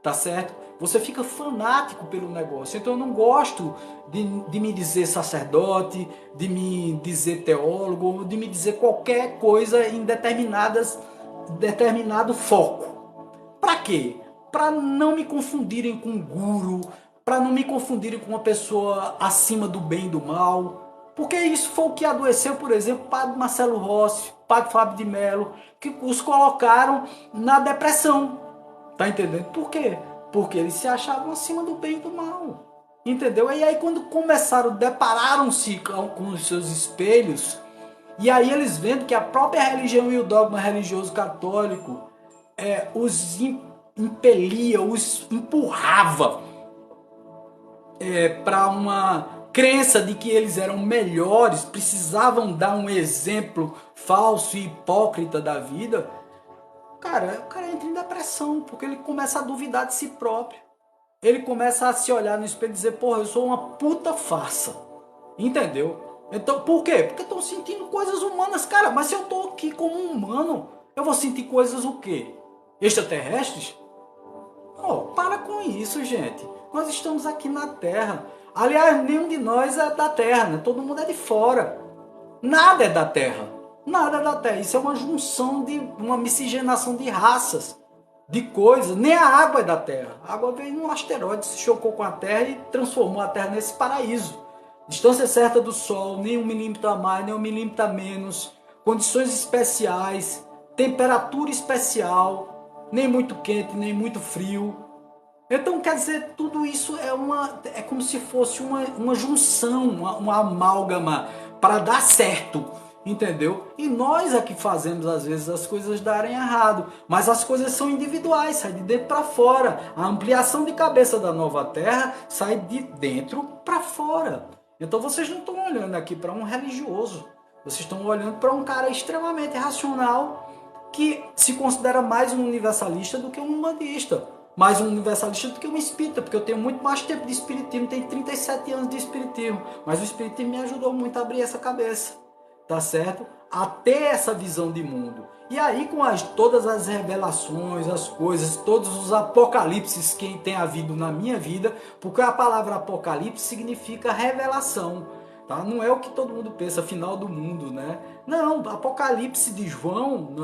tá certo? Você fica fanático pelo negócio. Então eu não gosto de me dizer sacerdote, de me dizer teólogo, de me dizer qualquer coisa em determinado foco. Para quê? Para não me confundirem com um guru, para não me confundirem com uma pessoa acima do bem e do mal, Porque isso foi o que adoeceu, por exemplo, o padre Marcelo Rossi, o padre Fábio de Mello, que os colocaram na depressão. Tá entendendo? Por quê? Porque eles se achavam acima do bem e do mal. Entendeu? E aí quando começaram, depararam-se com os seus espelhos, e aí eles vendo que a própria religião e o dogma religioso católico os impelia, os empurrava para uma crença de que eles eram melhores, precisavam dar um exemplo falso e hipócrita da vida. Cara, o cara entra em depressão, porque ele começa a duvidar de si próprio. Ele começa a se olhar no espelho e dizer, porra, eu sou uma puta farsa. Entendeu? Então, por quê? Porque estão sentindo coisas humanas, cara. Mas se eu tô aqui como um humano, eu vou sentir coisas o quê? Extraterrestres? Oh, para com isso, gente. Nós estamos aqui na Terra. Aliás, nenhum de nós é da Terra, né? Todo mundo é de fora. Nada é da Terra. Nada é da Terra. Isso é uma junção de uma miscigenação de raças, de coisas. Nem a água é da Terra. A água veio num asteroide, se chocou com a Terra e transformou a Terra nesse paraíso. Distância certa do Sol, nem 1 milímetro a mais, nem 1 milímetro a menos. Condições especiais, temperatura especial, nem muito quente, nem muito frio. Então, quer dizer, tudo isso é como se fosse uma junção, uma amálgama para dar certo, entendeu? E nós é que fazemos, às vezes, as coisas darem errado. Mas as coisas são individuais, sai de dentro para fora. A ampliação de cabeça da nova Terra sai de dentro para fora. Então, vocês não estão olhando aqui para um religioso. Vocês estão olhando para um cara extremamente racional que se considera mais um universalista do que um humanista. Mais um universalista do que um espírita, porque eu tenho muito mais tempo de espiritismo, tenho 37 anos de espiritismo, mas o espiritismo me ajudou muito a abrir essa cabeça, tá certo? A ter essa visão de mundo. E aí com todas as revelações, as coisas, todos os apocalipses que tem havido na minha vida, porque a palavra apocalipse significa revelação, tá? Não é o que todo mundo pensa, final do mundo, né? Não, apocalipse de João,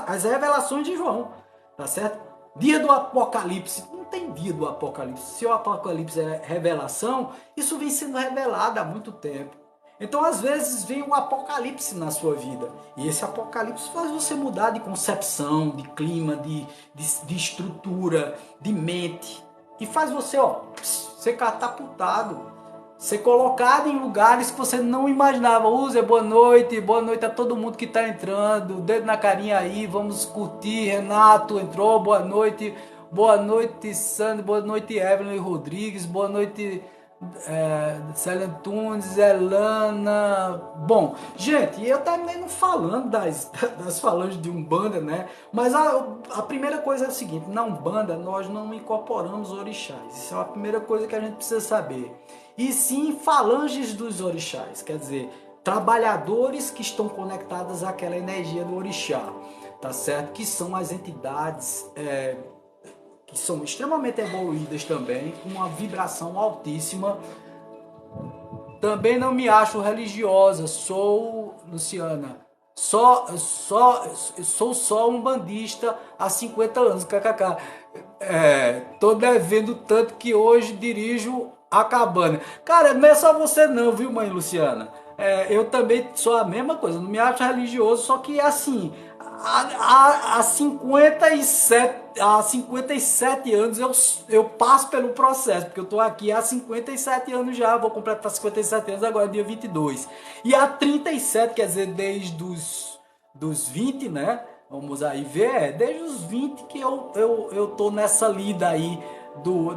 as revelações de João, tá certo? Dia do Apocalipse, não tem dia do Apocalipse. Se o Apocalipse é revelação, isso vem sendo revelado há muito tempo. Então, às vezes, vem um Apocalipse na sua vida. E esse Apocalipse faz você mudar de concepção, de clima, de estrutura, de mente. E faz você, ser catapultado. Ser colocado em lugares que você não imaginava. Boa noite a todo mundo que está entrando, dedo na carinha aí, vamos curtir. Renato entrou, boa noite Sandro, boa noite Evelyn Rodrigues, boa noite Célia Antunes, Elana. Bom, gente, eu terminei não falando das falanges de Umbanda, né? Mas a primeira coisa é o seguinte, na Umbanda nós não incorporamos orixás, isso é a primeira coisa que a gente precisa saber. E sim falanges dos orixás, quer dizer, trabalhadores que estão conectados àquela energia do orixá, tá certo? Que são as entidades que são extremamente evoluídas também, com uma vibração altíssima. Também não me acho religiosa, sou, Luciana, sou só um bandista há 50 anos, kkk. Tô devendo tanto que hoje dirijo a cabana. Cara, não é só você não, viu, mãe Luciana? Eu também sou a mesma coisa, não me acho religioso, só que assim, há 57 anos eu passo pelo processo, porque eu tô aqui há 57 anos já, vou completar 57 anos agora, dia 22. E há 37, quer dizer, desde dos 20, né? Vamos aí ver, desde os 20 que eu tô nessa lida aí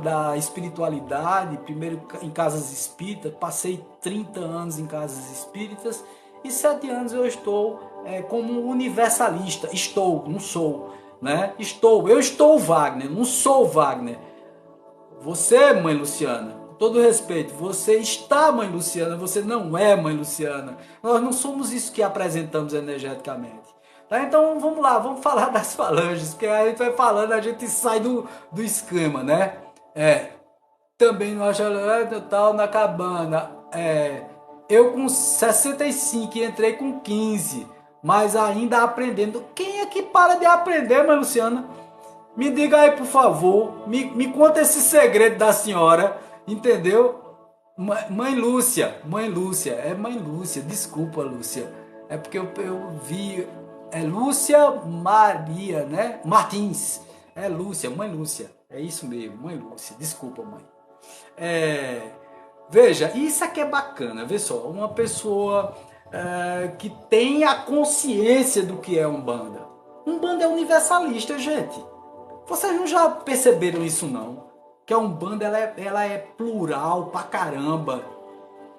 da espiritualidade, primeiro em casas espíritas, passei 30 anos em casas espíritas e 7 anos eu estou como universalista. Não sou, né? Eu estou Wagner, não sou Wagner. Você, mãe Luciana, com todo respeito, você está, mãe Luciana, você não é, mãe Luciana. Nós não somos isso que apresentamos energeticamente. Tá? Então vamos lá, vamos falar das falanges, porque a gente vai falando, a gente sai do esquema, né? Também não acho tal na cabana. Eu com 65 entrei com 15, mas ainda aprendendo. Quem é que para de aprender, mãe Luciana? Me diga aí, por favor, me conta esse segredo da senhora, entendeu? Mãe Lúcia, é Mãe Lúcia, desculpa, Lúcia. É porque eu vi, é Lúcia Maria, né? Martins. É Lúcia, Mãe Lúcia. É isso mesmo, Mãe Lúcia. Desculpa, mãe. É, veja, isso aqui é bacana, vê só, uma pessoa que tem a consciência do que é Umbanda. Umbanda é universalista, gente. Vocês não já perceberam isso não? Que a Umbanda ela é plural pra caramba.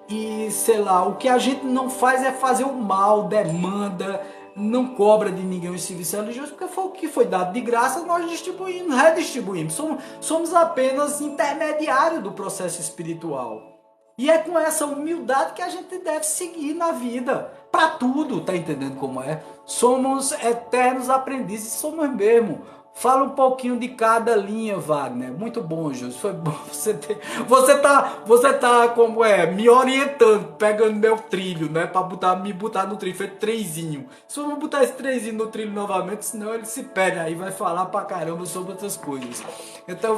E sei lá, o que a gente não faz é fazer o mal, demanda, não cobra de ninguém os serviços religiosos, porque foi o que foi dado de graça, nós distribuímos, redistribuímos. Somos apenas intermediários do processo espiritual. E é com essa humildade que a gente deve seguir na vida. Para tudo, tá entendendo como é? Somos eternos aprendizes, somos mesmo. Fala um pouquinho de cada linha, Wagner. Muito bom, Júlio. Foi bom você ter. Você tá como é, me orientando, pegando meu trilho, né? Pra me botar no trilho. Foi trezinho. Se eu vou botar esse trezinho no trilho novamente, senão ele se perde aí, vai falar pra caramba sobre outras coisas. Então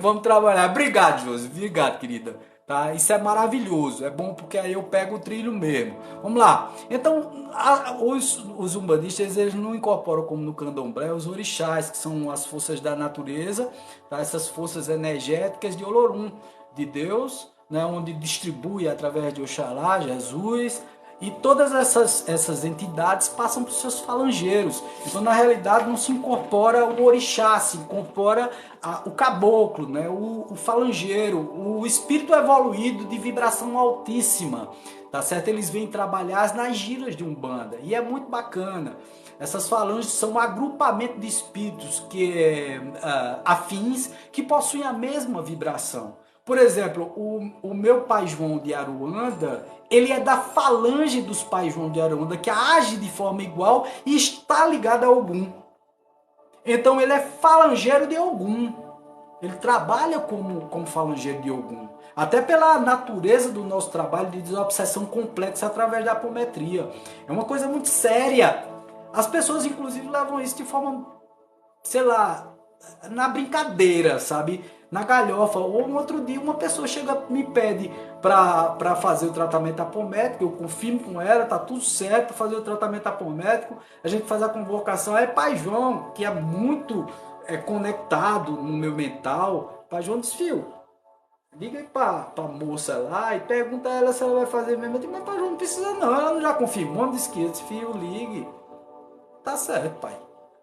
vamos trabalhar. Obrigado, Josi. Obrigado, querida. Tá? Isso é maravilhoso, é bom porque aí eu pego o trilho mesmo. Vamos lá. Então, os umbandistas eles não incorporam como no candomblé os orixás, que são as forças da natureza, tá? Essas forças energéticas de Olorum, de Deus, né? Onde distribui através de Oxalá, Jesus, e todas essas entidades passam para os seus falangeiros. Então, na realidade, não se incorpora o orixá, se incorpora o caboclo, né? O falangeiro, o espírito evoluído de vibração altíssima. Tá certo? Eles vêm trabalhar nas giras de Umbanda. E é muito bacana. Essas falanges são um agrupamento de espíritos afins que possuem a mesma vibração. Por exemplo, o meu pai João de Aruanda, ele é da falange dos pais João de Aruanda, que age de forma igual e está ligado a Ogum. Então ele é falangeiro de Ogum. Ele trabalha como falangeiro de Ogum. Até pela natureza do nosso trabalho de desobsessão complexa através da apometria. É uma coisa muito séria. As pessoas, inclusive, levam isso de forma, sei lá, na brincadeira, sabe? Na galhofa. Ou um outro dia uma pessoa chega me pede para fazer o tratamento apométrico, eu confirmo com ela, tá tudo certo para fazer o tratamento apométrico, a gente faz a convocação, aí pai João, que é muito conectado no meu mental, pai João desfio. Liga aí pra moça lá e pergunta a ela se ela vai fazer mesmo. Eu digo, mas pai João não precisa não, ela não já confirmou, disse que desfio, ligue. Tá certo, pai.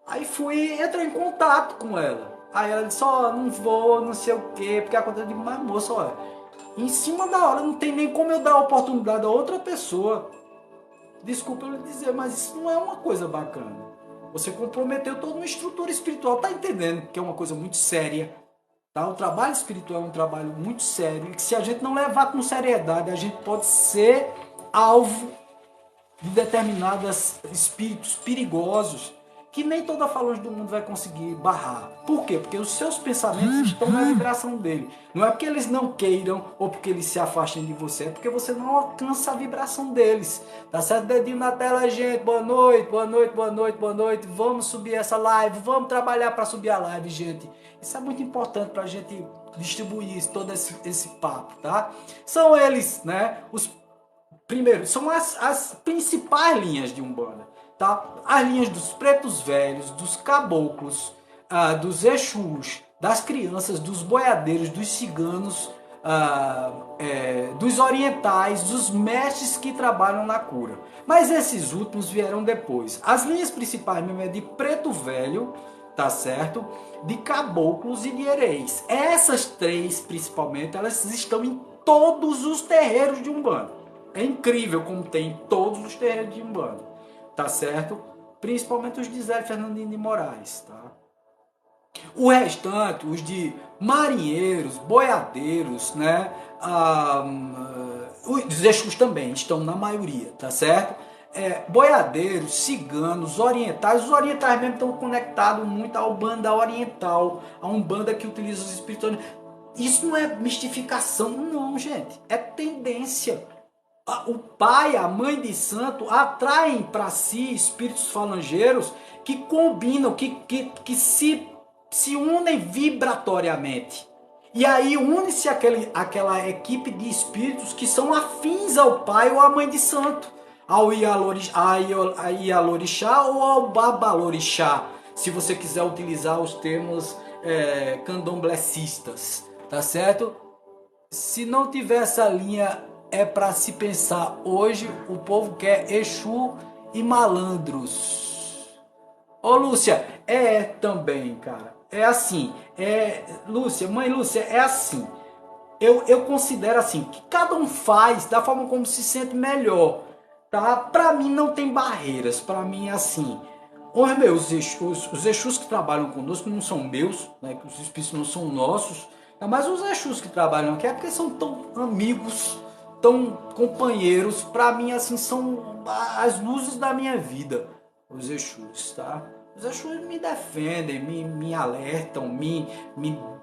Aí entrei em contato com ela. Aí ela disse, não vou, não sei o quê, porque aconteceu. Eu digo, mas moça, olha, em cima da hora, não tem nem como eu dar a oportunidade a outra pessoa. Desculpa eu lhe dizer, mas isso não é uma coisa bacana. Você comprometeu toda uma estrutura espiritual, tá entendendo que é uma coisa muito séria. Tá? O trabalho espiritual é um trabalho muito sério, e que se a gente não levar com seriedade, a gente pode ser alvo de determinados espíritos perigosos que nem toda falange do mundo vai conseguir barrar. Por quê? Porque os seus pensamentos estão na vibração dele. Não é porque eles não queiram ou porque eles se afastem de você, é porque você não alcança a vibração deles. Tá certo? Dedinho na tela, gente. Boa noite, boa noite, boa noite, boa noite. Vamos subir essa live, vamos trabalhar para subir a live, gente. Isso é muito importante para a gente distribuir todo esse papo, tá? São eles, né? Primeiro, são as principais linhas de Umbanda, tá? As linhas dos pretos velhos, dos caboclos, dos exus, das crianças, dos boiadeiros, dos ciganos, dos orientais, dos mestres que trabalham na cura. Mas esses últimos vieram depois. As linhas principais mesmo é de preto velho, tá certo? De caboclos e de hereis. Essas três, principalmente, elas estão em todos os terreiros de Umbanda. É incrível como tem em todos os terreiros de Umbanda, tá certo? Principalmente os de Zé Fernandinho de Moraes, tá? O restante, os de marinheiros, boiadeiros, né? Os exus também estão na maioria, tá certo? Boiadeiros, ciganos, orientais. Os orientais mesmo estão conectados muito à Umbanda oriental, a Umbanda que utiliza os espíritos. Isso não é mistificação, não, gente. É tendência. O pai, a mãe de santo atraem para si espíritos falangeiros que combinam, que se unem vibratoriamente. E aí une-se aquela equipe de espíritos que são afins ao pai ou à mãe de santo, ao Ialorixá ou ao Babalorixá, se você quiser utilizar os termos candomblecistas, tá certo? Se não tiver essa linha, é para se pensar. Hoje o povo quer Exu e malandros. Ô Lúcia, também, cara. É assim. Lúcia, mãe Lúcia, é assim. Eu considero assim, que cada um faz da forma como se sente melhor. Tá? Pra mim não tem barreiras. Pra mim é assim. Os Exus que trabalham conosco não são meus, né? Os espíritos não são nossos. Mas os Exus que trabalham aqui é porque são tão amigos, tão companheiros. Pra mim, assim, são as luzes da minha vida. Os Exus, tá? Os Exus me defendem, me alertam, me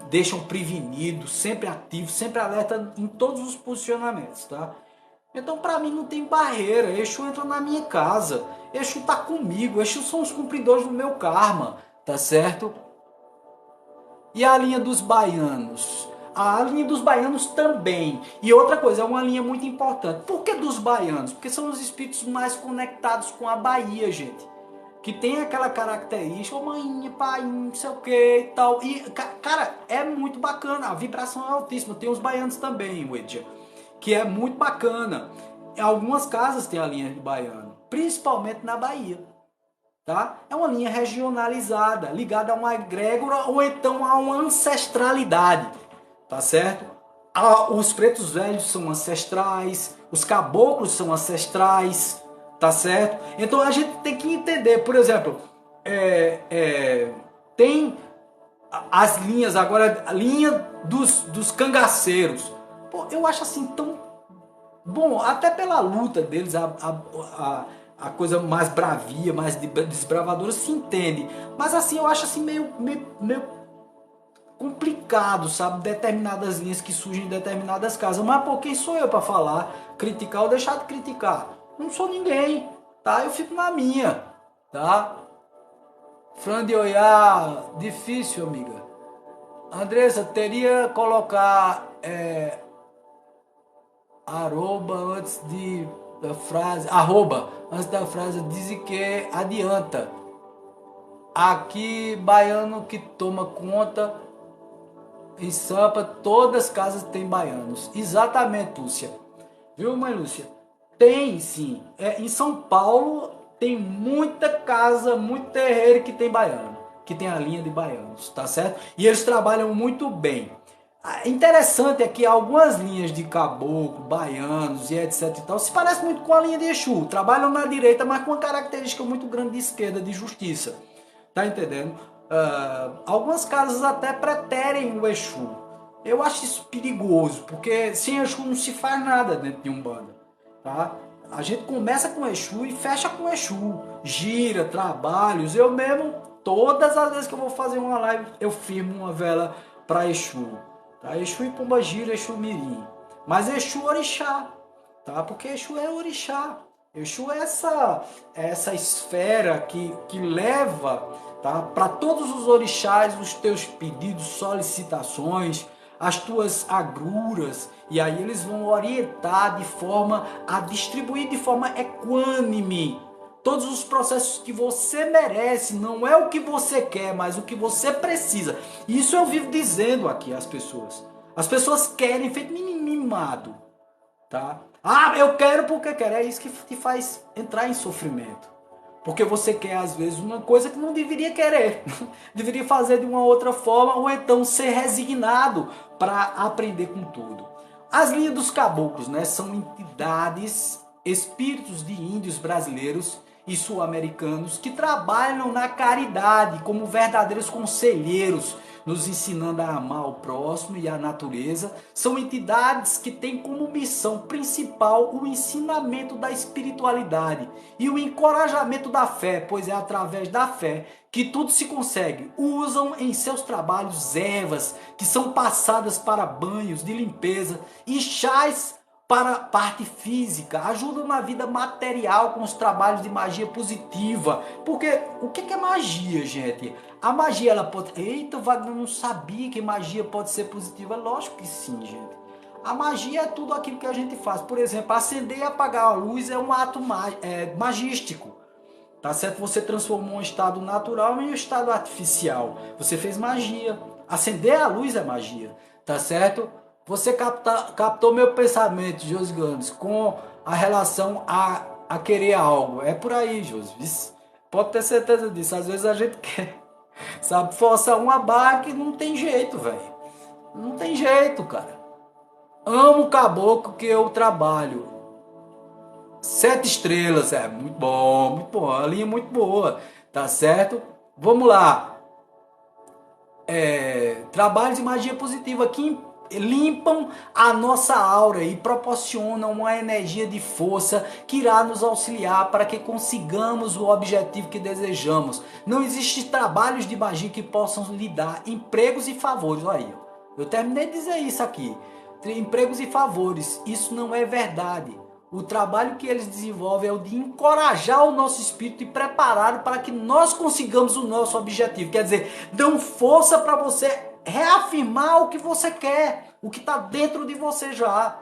deixam prevenido, sempre ativo, sempre alerta em todos os posicionamentos, tá? Então, para mim, não tem barreira. Exu entra na minha casa. Exu tá comigo. Exu são os cumpridores do meu karma, tá certo? E a linha dos baianos? A linha dos baianos também. E outra coisa, é uma linha muito importante. Por que dos baianos? Porque são os espíritos mais conectados com a Bahia, gente. Que tem aquela característica, mãe, pai, não sei o que e tal. E, cara, é muito bacana. A vibração é altíssima. Tem os baianos também, Wedja, que é muito bacana. Em algumas casas tem a linha de baiano, principalmente na Bahia. Tá? É uma linha regionalizada, ligada a uma egrégora ou então a uma ancestralidade, tá certo? Os pretos velhos são ancestrais, os caboclos são ancestrais, tá certo? Então a gente tem que entender, por exemplo, tem as linhas agora, a linha dos cangaceiros. Pô, eu acho assim tão bom, até pela luta deles, a coisa mais bravia, mais desbravadora se entende. Mas assim, eu acho assim meio complicado, sabe? Determinadas linhas que surgem em determinadas casas. Mas pô, quem sou eu para falar, criticar ou deixar de criticar? Não sou ninguém, tá? Eu fico na minha, tá? Fran de Oiá, difícil, amiga. Andressa, teria colocar arroba antes da frase, arroba antes da frase, diz que adianta. Aqui, baiano que toma conta, em Sampa, todas as casas tem baianos. Exatamente, Lúcia. Viu, mãe Lúcia? Tem sim. Em São Paulo tem muita casa, muito terreiro que tem baiano, que tem a linha de baianos, tá certo? E eles trabalham muito bem. Interessante é que algumas linhas de caboclo, baianos e etc e tal se parecem muito com a linha de Exu. Trabalham na direita, mas com uma característica muito grande de esquerda, de justiça. Tá entendendo? Algumas casas até preterem o Exu. Eu acho isso perigoso, porque sem Exu não se faz nada dentro de Umbanda. Tá? A gente começa com Exu e fecha com Exu. Gira, trabalhos. Eu mesmo, todas as vezes que eu vou fazer uma live, eu firmo uma vela para Exu. Tá? Exu e Pombagira, Exu Mirim. Mas Exu Orixá, tá? Porque Exu é Orixá. Exu é essa esfera que leva, tá, para todos os orixás os teus pedidos, solicitações, as tuas agruras, e aí eles vão orientar de forma a distribuir de forma equânime todos os processos que você merece. Não é o que você quer, mas o que você precisa. Isso eu vivo dizendo aqui às pessoas. As pessoas querem feito mimado, tá? Ah, eu quero porque quero. É isso que te faz entrar em sofrimento. Porque você quer, às vezes, uma coisa que não deveria querer. Deveria fazer de uma outra forma, ou então ser resignado para aprender com tudo. As linhas dos caboclos, né, são entidades, espíritos de índios brasileiros e sul-americanos que trabalham na caridade como verdadeiros conselheiros, nos ensinando a amar o próximo e a natureza. São entidades que têm como missão principal o ensinamento da espiritualidade e o encorajamento da fé, pois é através da fé que tudo se consegue. Usam em seus trabalhos ervas que são passadas para banhos de limpeza e chás para a parte física, ajudam na vida material com os trabalhos de magia positiva. Porque o que é magia, gente? A magia, ela pode... Eita, Wagner, eu não sabia que magia pode ser positiva. Lógico que sim, gente. A magia é tudo aquilo que a gente faz. Por exemplo, acender e apagar a luz é um ato magístico. Tá certo? Você transformou um estado natural em um estado artificial. Você fez magia. Acender a luz é magia. Tá certo? Você captou meu pensamento, Josi Gomes, com a relação a querer algo. É por aí, Josi. Pode ter certeza disso. Às vezes a gente quer, sabe, forçar uma barra que não tem jeito, velho. Não tem jeito, cara. Amo o caboclo que eu trabalho. 7 estrelas, é muito bom, a linha é muito boa, tá certo? Vamos lá. Trabalhos de magia positiva que limpam a nossa aura e proporcionam uma energia de força que irá nos auxiliar para que consigamos o objetivo que desejamos. Não existem trabalhos de magia que possam lhe dar empregos e favores. Olha aí, eu terminei de dizer isso aqui. Empregos e favores, isso não é verdade. O trabalho que eles desenvolvem é o de encorajar o nosso espírito e preparar para que nós consigamos o nosso objetivo. Quer dizer, dão força para você reafirmar o que você quer, o que está dentro de você já.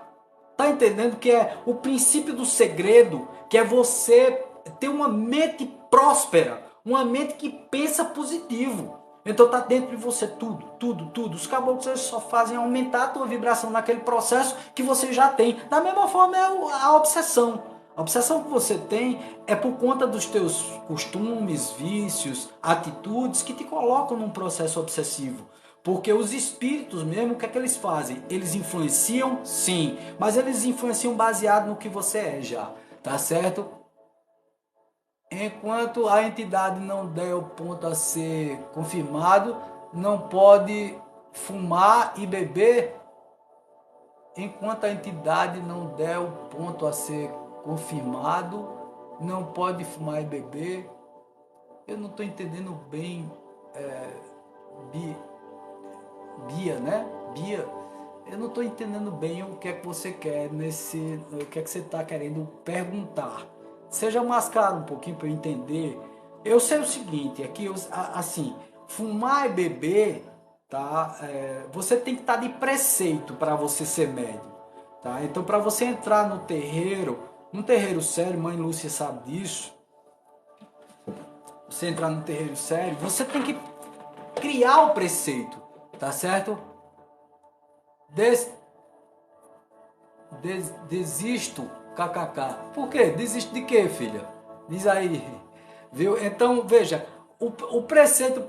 Tá entendendo que é o princípio do segredo, que é você ter uma mente próspera, uma mente que pensa positivo. Então tá dentro de você tudo. Os caboclos só fazem aumentar a tua vibração naquele processo que você já tem. Da mesma forma é a obsessão. A obsessão que você tem é por conta dos teus costumes, vícios, atitudes que te colocam num processo obsessivo. Porque os espíritos mesmo, o que é que eles fazem? Eles influenciam? Sim. Mas eles influenciam baseado no que você é já. Tá certo? Enquanto a entidade não der o ponto a ser confirmado, não pode fumar e beber. Enquanto a entidade não der o ponto a ser confirmado, não pode fumar e beber. Eu não estou entendendo bem, Bia, né? Bia, eu não estou entendendo bem o que é que você quer o que é que você está querendo perguntar. Seja mais claro um pouquinho para eu entender. Eu sei o seguinte, é que assim, fumar e beber, tá? Você tem que estar de preceito para você ser médium, tá? Então, para você entrar no terreiro, num terreiro sério, mãe Lúcia sabe disso. Você entrar num terreiro sério, você tem que criar o preceito, tá certo? Desisto, kkk. Por quê? Desisto de quê, filha? Diz aí. Viu? Então, veja, o preceito...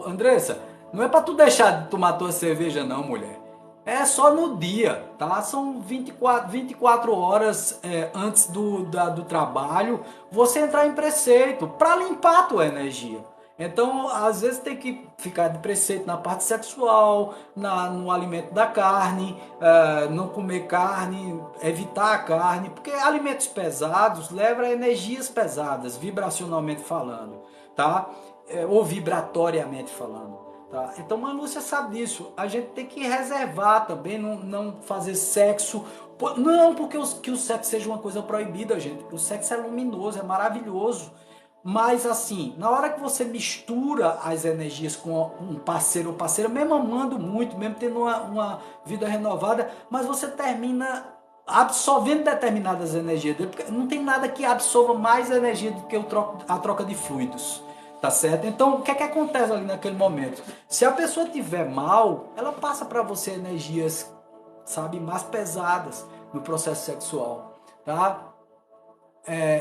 Andressa, não é pra tu deixar de tomar tua cerveja não, mulher. É só no dia, tá? São 24 horas antes do trabalho, você entrar em preceito para limpar a tua energia. Então, às vezes tem que ficar de preceito na parte sexual, no alimento da carne, não comer carne, evitar a carne, porque alimentos pesados levam a energias pesadas, vibracionalmente falando, tá? Ou vibratoriamente falando. Tá? Então, a Lúcia sabe disso. A gente tem que reservar também, não fazer sexo. Não porque que o sexo seja uma coisa proibida, gente. O sexo é luminoso, é maravilhoso. Mas assim, na hora que você mistura as energias com um parceiro ou parceira, mesmo amando muito, mesmo tendo uma vida renovada, mas você termina absorvendo determinadas energias dele, porque não tem nada que absorva mais energia do que a troca de fluidos. Tá certo? Então, o que é que acontece ali naquele momento? Se a pessoa tiver mal, ela passa para você energias, sabe, mais pesadas no processo sexual, tá?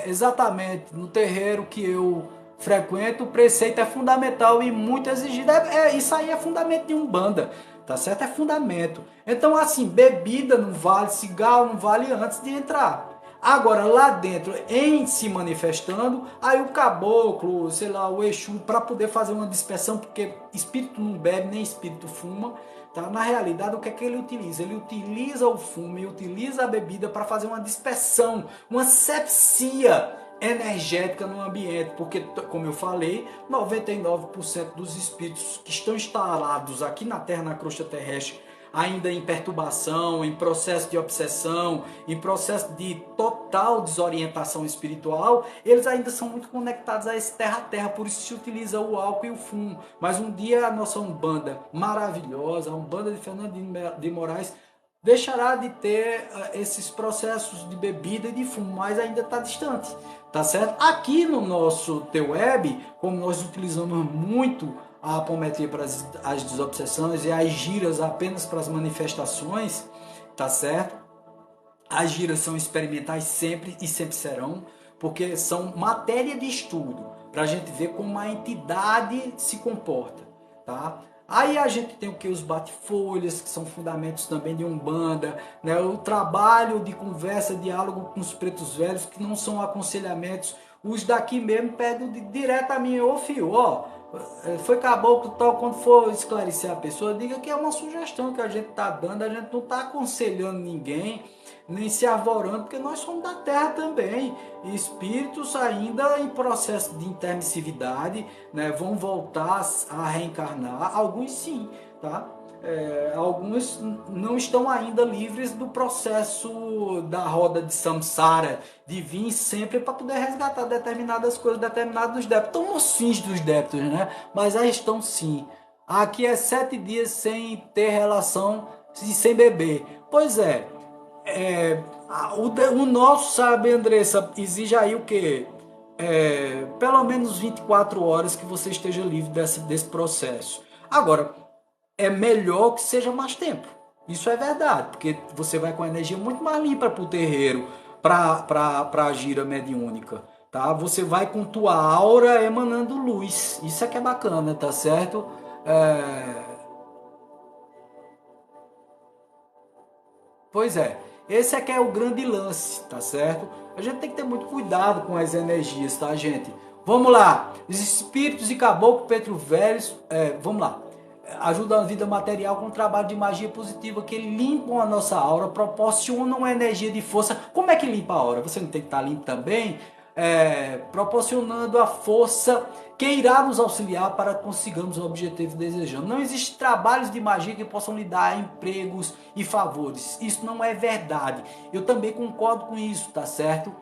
Exatamente, no terreiro que eu frequento, o preceito é fundamental e muito exigido. Isso aí é fundamento de Umbanda, tá certo? É fundamento. Então, assim, bebida não vale, cigarro não vale antes de entrar. Agora, lá dentro, em se manifestando, aí o caboclo, sei lá, o Exu, para poder fazer uma dispersão, porque espírito não bebe, nem espírito fuma, tá? Na realidade, o que é que ele utiliza? Ele utiliza o fumo e utiliza a bebida para fazer uma dispersão, uma sepsia energética no ambiente, porque, como eu falei, 99% dos espíritos que estão instalados aqui na Terra, na crosta terrestre, ainda em perturbação, em processo de obsessão, em processo de total desorientação espiritual, eles ainda são muito conectados a esse terra a terra, por isso se utiliza o álcool e o fumo. Mas um dia a nossa Umbanda maravilhosa, a Umbanda de Fernando de Moraes, deixará de ter esses processos de bebida e de fumo, mas ainda está distante, tá certo? Aqui no nosso T-Web, como nós utilizamos muito a apometria para as desobsessões e as giras apenas para as manifestações, tá certo? As giras são experimentais sempre e sempre serão, porque são matéria de estudo, para a gente ver como a entidade se comporta, tá? Aí a gente tem o que? Os bate-folhas, que são fundamentos também de Umbanda, né? O trabalho de conversa, diálogo com os pretos velhos, que não são aconselhamentos. Os daqui mesmo pedem direto a mim, ô filho, ó, foi caboclo tal, quando for esclarecer a pessoa, diga que é uma sugestão que a gente está dando, a gente não está aconselhando ninguém, nem se arvorando, porque nós somos da terra também, e espíritos ainda em processo de intermissividade, né, vão voltar a reencarnar, alguns sim, tá? Alguns não estão ainda livres do processo da roda de samsara, de vir sempre para poder resgatar determinadas coisas, determinados débitos. Estão nos fins dos débitos, né? Mas aí estão sim. Aqui é 7 dias sem ter relação e sem beber. Pois é, o nosso, sabe, Andressa, exige aí o quê? Pelo menos 24 horas que você esteja livre desse processo. Agora, é melhor que seja mais tempo. Isso é verdade, porque você vai com a energia muito mais limpa para o terreiro, para a gira mediúnica. Tá? Você vai com tua aura emanando luz. Isso é que é bacana, tá certo? Pois é, esse é que é o grande lance, tá certo? A gente tem que ter muito cuidado com as energias, tá, gente? Vamos lá, os espíritos e caboclo Petro Velhos, vamos lá, ajudam a vida material com o trabalho de magia positiva, que limpam a nossa aura, proporcionam uma energia de força. Como é que limpa a aura? Você não tem que estar limpo também? Proporcionando a força que irá nos auxiliar para que consigamos o objetivo desejado. Não existem trabalhos de magia que possam lhe dar empregos e favores. Isso não é verdade. Eu também concordo com isso, tá certo?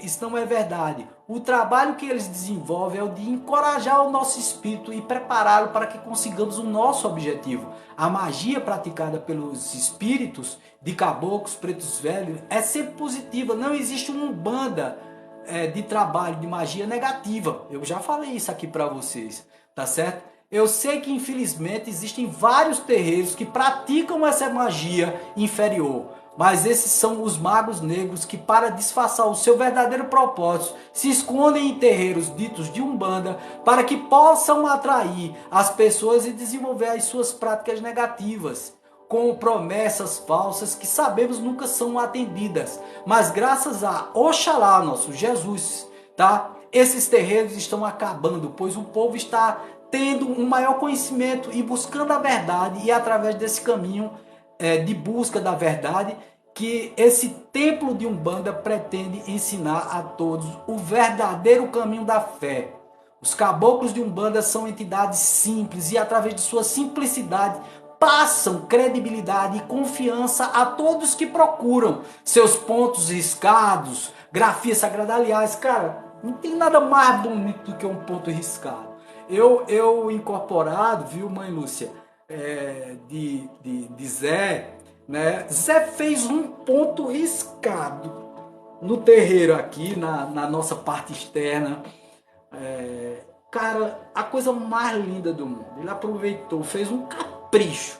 Isso não é verdade. O trabalho que eles desenvolvem é o de encorajar o nosso espírito e prepará-lo para que consigamos o nosso objetivo. A magia praticada pelos espíritos de caboclos, pretos velhos, é sempre positiva. Não existe uma umbanda de trabalho de magia negativa. Eu já falei isso aqui para vocês, tá certo? Eu sei que infelizmente existem vários terreiros que praticam essa magia inferior, mas esses são os magos negros que, para disfarçar o seu verdadeiro propósito, se escondem em terreiros ditos de Umbanda para que possam atrair as pessoas e desenvolver as suas práticas negativas, com promessas falsas que sabemos nunca são atendidas. Mas graças a Oxalá, nosso Jesus, tá? Esses terreiros estão acabando, pois o povo está tendo um maior conhecimento e buscando a verdade, e através desse caminho de busca da verdade, que esse templo de Umbanda pretende ensinar a todos o verdadeiro caminho da fé. Os caboclos de Umbanda são entidades simples e, através de sua simplicidade, passam credibilidade e confiança a todos que procuram seus pontos riscados, grafia sagrada. Aliás, cara, não tem nada mais bonito do que um ponto riscado. Eu incorporado, viu, mãe Lúcia, de Zé, né? Zé fez um ponto riscado no terreiro aqui, na nossa parte externa. Cara, a coisa mais linda do mundo. Ele aproveitou, fez um capricho.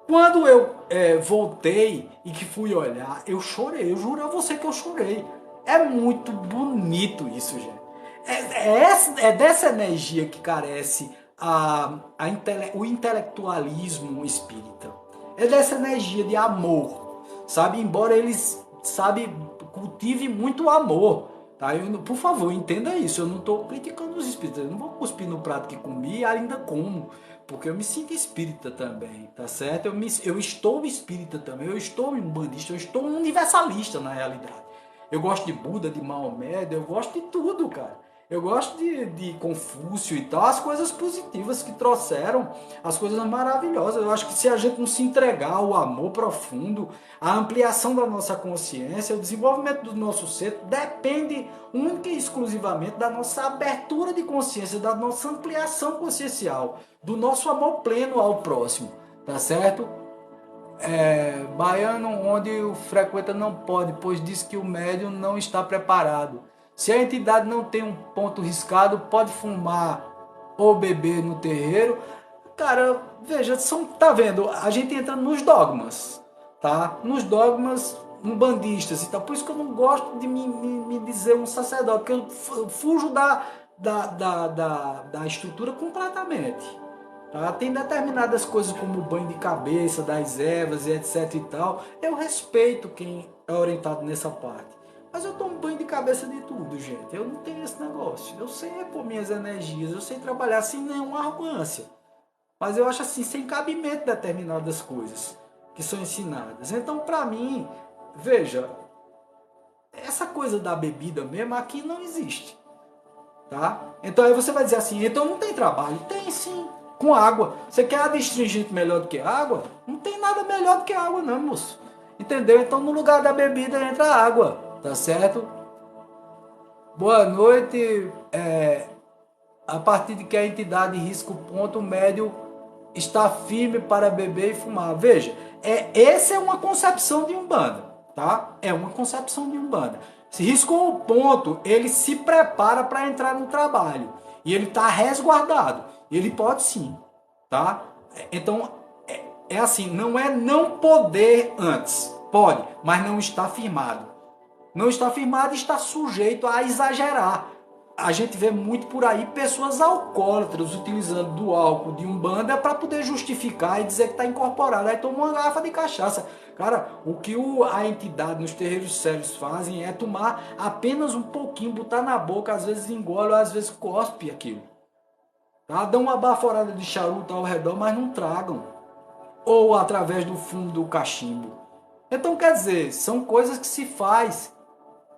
Quando eu voltei e que fui olhar, eu chorei. Eu juro a você que eu chorei. É muito bonito isso, gente. É dessa energia que carece o intelectualismo espírita. É dessa energia de amor, sabe? Embora eles, sabe, cultivem muito amor. Tá? Por favor, entenda isso. Eu não estou criticando os espíritas. Eu não vou cuspir no prato que comi e ainda como. Porque eu me sinto espírita também, tá certo? Eu estou espírita também. Eu estou um umbandista. Eu estou um universalista, na realidade. Eu gosto de Buda, de Maomé. Eu gosto de tudo, cara. Eu gosto de Confúcio e tal, as coisas positivas que trouxeram, as coisas maravilhosas. Eu acho que se a gente não se entregar ao amor profundo, a ampliação da nossa consciência, o desenvolvimento do nosso ser, depende única e exclusivamente da nossa abertura de consciência, da nossa ampliação consciencial, do nosso amor pleno ao próximo, tá certo? Baiano, onde o frequenta não pode, pois diz que o médium não está preparado. Se a entidade não tem um ponto riscado, pode fumar ou beber no terreiro. Cara, veja, tá vendo? A gente entra nos dogmas, tá? Nos dogmas umbandistas e tal. Por isso que eu não gosto de me dizer um sacerdote, porque eu fujo da estrutura completamente. Tá? Tem determinadas coisas como o banho de cabeça, das ervas e etc e tal. Eu respeito quem é orientado nessa parte. Mas eu tomo banho de cabeça de tudo, gente. Eu não tenho esse negócio. Eu sei repor minhas energias, eu sei trabalhar sem nenhuma arrogância. Mas eu acho assim, sem cabimento determinadas coisas que são ensinadas. Então, para mim, veja, essa coisa da bebida mesmo aqui não existe. Tá? Então aí você vai dizer assim, então não tem trabalho. Tem sim, com água. Você quer água astringente melhor do que água? Não tem nada melhor do que água não, moço. Entendeu? Então no lugar da bebida entra a água, tá certo? Boa noite. A partir de que a entidade risca o ponto, o médio está firme para beber e fumar. Veja, essa é uma concepção de Umbanda, tá? É uma concepção de Umbanda. Se riscou o ponto, ele se prepara para entrar no trabalho. E ele está resguardado. Ele pode sim, tá? Então, é assim, não é não poder antes. Pode, mas não está firmado. Não está firmado e está sujeito a exagerar. A gente vê muito por aí pessoas alcoólatras utilizando do álcool de Umbanda para poder justificar e dizer que está incorporado. Aí toma uma garrafa de cachaça. Cara, o que a entidade nos terreiros sérios fazem é tomar apenas um pouquinho, botar na boca, às vezes engole, às vezes cospe aquilo. Tá? Dão uma baforada de charuto ao redor, mas não tragam. Ou através do fumo do cachimbo. Então, quer dizer, são coisas que se faz.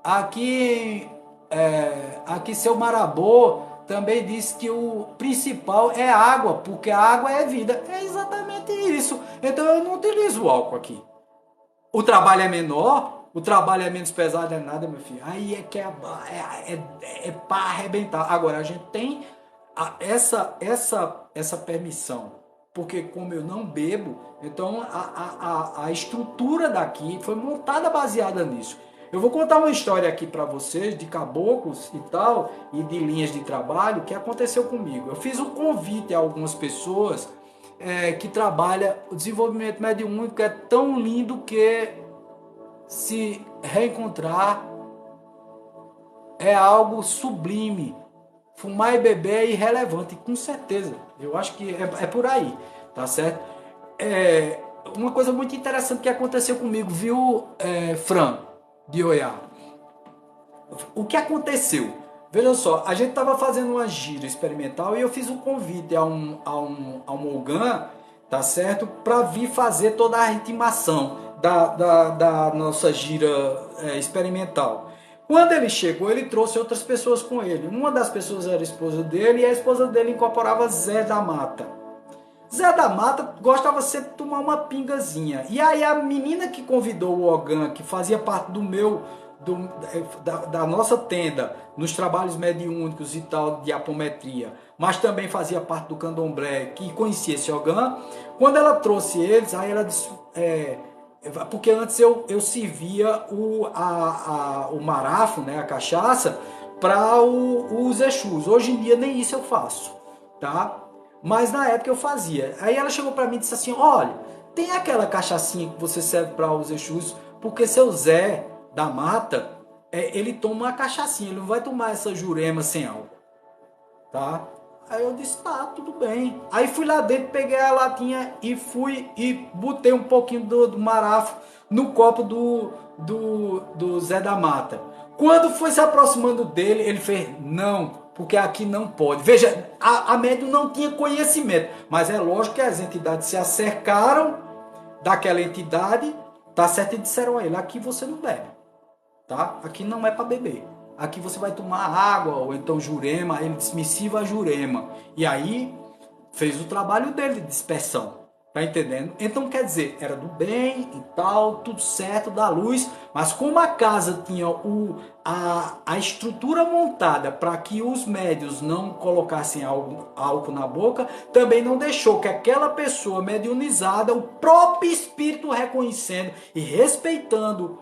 Aqui seu Marabô também disse que o principal é água, porque a água é vida. É exatamente isso. Então eu não utilizo o álcool aqui. O trabalho é menor, o trabalho é menos pesado, é nada, meu filho. Aí é que é para arrebentar. Agora, a gente tem essa permissão, porque como eu não bebo, então a estrutura daqui foi montada baseada nisso. Eu vou contar uma história aqui para vocês de caboclos e tal, e de linhas de trabalho que aconteceu comigo. Eu fiz um convite a algumas pessoas que trabalham. O desenvolvimento mediúnico é tão lindo que se reencontrar é algo sublime. Fumar e beber é irrelevante, com certeza. Eu acho que é por aí, tá certo? Uma coisa muito interessante que aconteceu comigo, viu, Fran, de Oiá? O que aconteceu? Veja só, a gente estava fazendo uma gira experimental e eu fiz um convite a um Ogan, tá certo? Para vir fazer toda a ritmação da nossa gira experimental. Quando ele chegou, ele trouxe outras pessoas com ele. Uma das pessoas era a esposa dele e a esposa dele incorporava Zé da Mata. Zé da Mata gostava sempre de tomar uma pingazinha. E aí a menina que convidou o Ogan, que fazia parte da nossa tenda, nos trabalhos mediúnicos e tal, de apometria, mas também fazia parte do candomblé, que conhecia esse Ogan, quando ela trouxe eles, aí ela disse... porque antes eu servia o marafo, né, a cachaça, para os Exus. Hoje em dia nem isso eu faço, tá? Mas na época eu fazia. Aí ela chegou para mim e disse assim, olha, tem aquela cachaçinha que você serve para os Exus, porque seu Zé da Mata, ele toma uma cachaçinha, ele não vai tomar essa jurema sem álcool, tá? Aí eu disse, tá, tudo bem. Aí fui lá dentro, peguei a latinha e fui e botei um pouquinho do marafo no copo do Zé da Mata. Quando foi se aproximando dele, ele fez, não, porque aqui não pode. Veja, a médium não tinha conhecimento, mas é lógico que as entidades se acercaram daquela entidade, tá certo? E disseram a ele, aqui você não bebe, tá? Aqui não é para beber. aqui você vai tomar água, ou então Jurema. Ele disse, me sirva a Jurema. E aí fez o trabalho dele de dispersão. Tá entendendo? Então, quer dizer, era do bem e tal, tudo certo, da luz, mas como a casa tinha a estrutura montada para que os médios não colocassem álcool na boca, também não deixou que aquela pessoa mediunizada, o próprio espírito reconhecendo e respeitando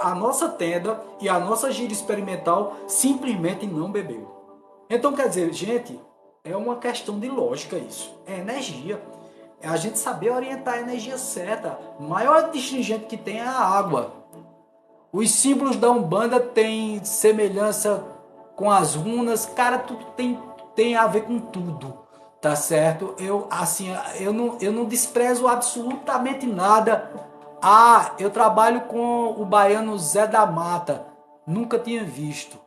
a nossa tenda e a nossa gira experimental, simplesmente não bebeu. Então, quer dizer, gente, é uma questão de lógica isso, é energia. É a gente saber orientar a energia certa. O maior distingente que tem é a água. Os símbolos da Umbanda têm semelhança com as runas. Cara, tudo tem a ver com tudo. Tá certo? Eu não desprezo absolutamente nada. Ah, eu trabalho com o baiano Zé da Mata. Nunca tinha visto.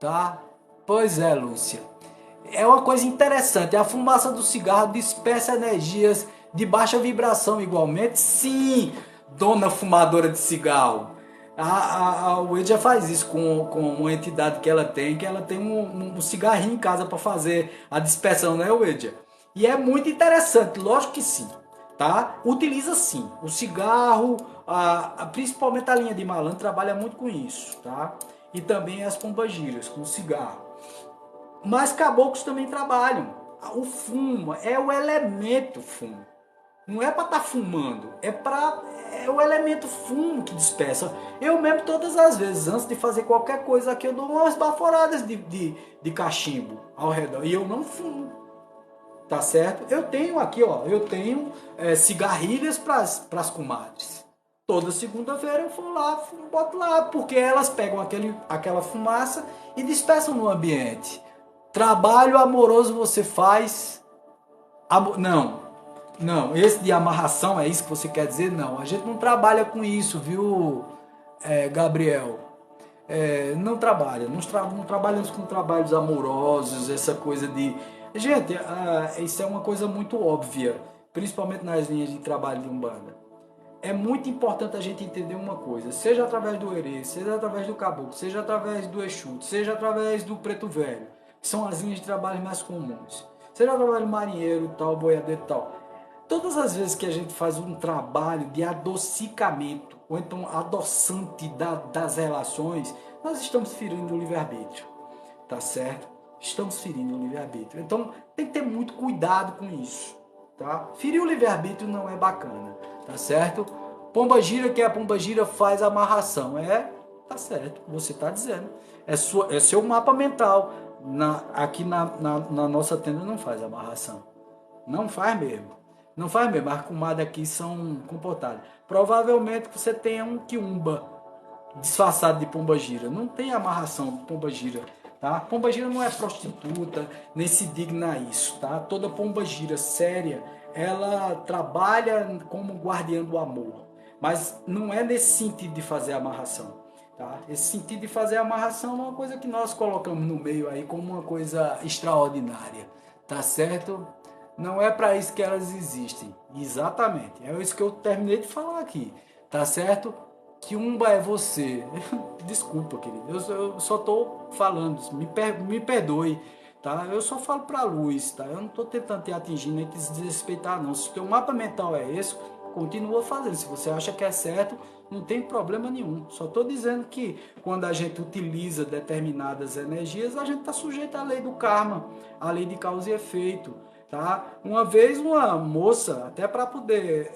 Tá? Pois é, Lúcia. É uma coisa interessante, a fumaça do cigarro dispersa energias de baixa vibração igualmente? Sim, dona fumadora de cigarro. A Ued faz isso com uma entidade que ela tem um cigarrinho em casa para fazer a dispersão, né, Ued? E é muito interessante, lógico que sim, tá? Utiliza sim, o cigarro, principalmente a linha de malandro trabalha muito com isso, tá? E também as pombagiras, com o cigarro. Mas caboclos também trabalham. O fumo é o elemento fumo. Não é para estar fumando, é o elemento fumo que dispersa. Eu mesmo todas as vezes, antes de fazer qualquer coisa aqui, eu dou umas baforadas de cachimbo ao redor. E eu não fumo. Tá certo? Eu tenho aqui, ó, cigarrilhas para as comadres. Toda segunda-feira eu vou lá, boto lá, porque elas pegam aquela fumaça e dispersam no ambiente. Trabalho amoroso você faz. Não, esse de amarração, é isso que você quer dizer? Não, a gente não trabalha com isso, viu, Gabriel? Não trabalha, não trabalhamos com trabalhos amorosos, essa coisa de. Gente, isso é uma coisa muito óbvia, principalmente nas linhas de trabalho de Umbanda. É muito importante a gente entender uma coisa, seja através do Herê, seja através do Caboclo, seja através do Exu, seja através do Preto Velho, que são as linhas de trabalho mais comuns, seja através do marinheiro, tal, boiadeiro e tal. Todas as vezes que a gente faz um trabalho de adocicamento, ou então adoçante das relações, nós estamos ferindo o livre-arbítrio, tá certo? Estamos ferindo o livre-arbítrio. Então tem que ter muito cuidado com isso, tá? Ferir o livre-arbítrio não é bacana, tá certo? Pombagira, que a pombagira faz amarração, tá certo, você tá dizendo. É seu mapa mental. Aqui na nossa tenda não faz amarração. Não faz mesmo. Não faz mesmo. As comadres aqui são comportadas. Provavelmente você tenha um quiumba disfarçado de pombagira. Não tem amarração de pombagira. Tá? Pombagira não é prostituta, nem se digna a isso. Tá? Toda pombagira séria, ela trabalha como guardiã do amor. Mas não é nesse sentido de fazer amarração. Tá? Esse sentido de fazer amarração é uma coisa que nós colocamos no meio aí como uma coisa extraordinária. Tá certo? Não é para isso que elas existem. Exatamente. É isso que eu terminei de falar aqui. Tá certo? Quiumba é você. Desculpa, querido. Eu só tô falando. Me perdoe. Tá? Eu só falo pra luz. Tá? Eu não tô tentando te atingir nem te desrespeitar, não. Se o teu mapa mental é esse, continua fazendo. Se você acha que é certo, não tem problema nenhum. Só estou dizendo que quando a gente utiliza determinadas energias, a gente está sujeito à lei do karma, à lei de causa e efeito. Tá? Uma vez uma moça, até para poder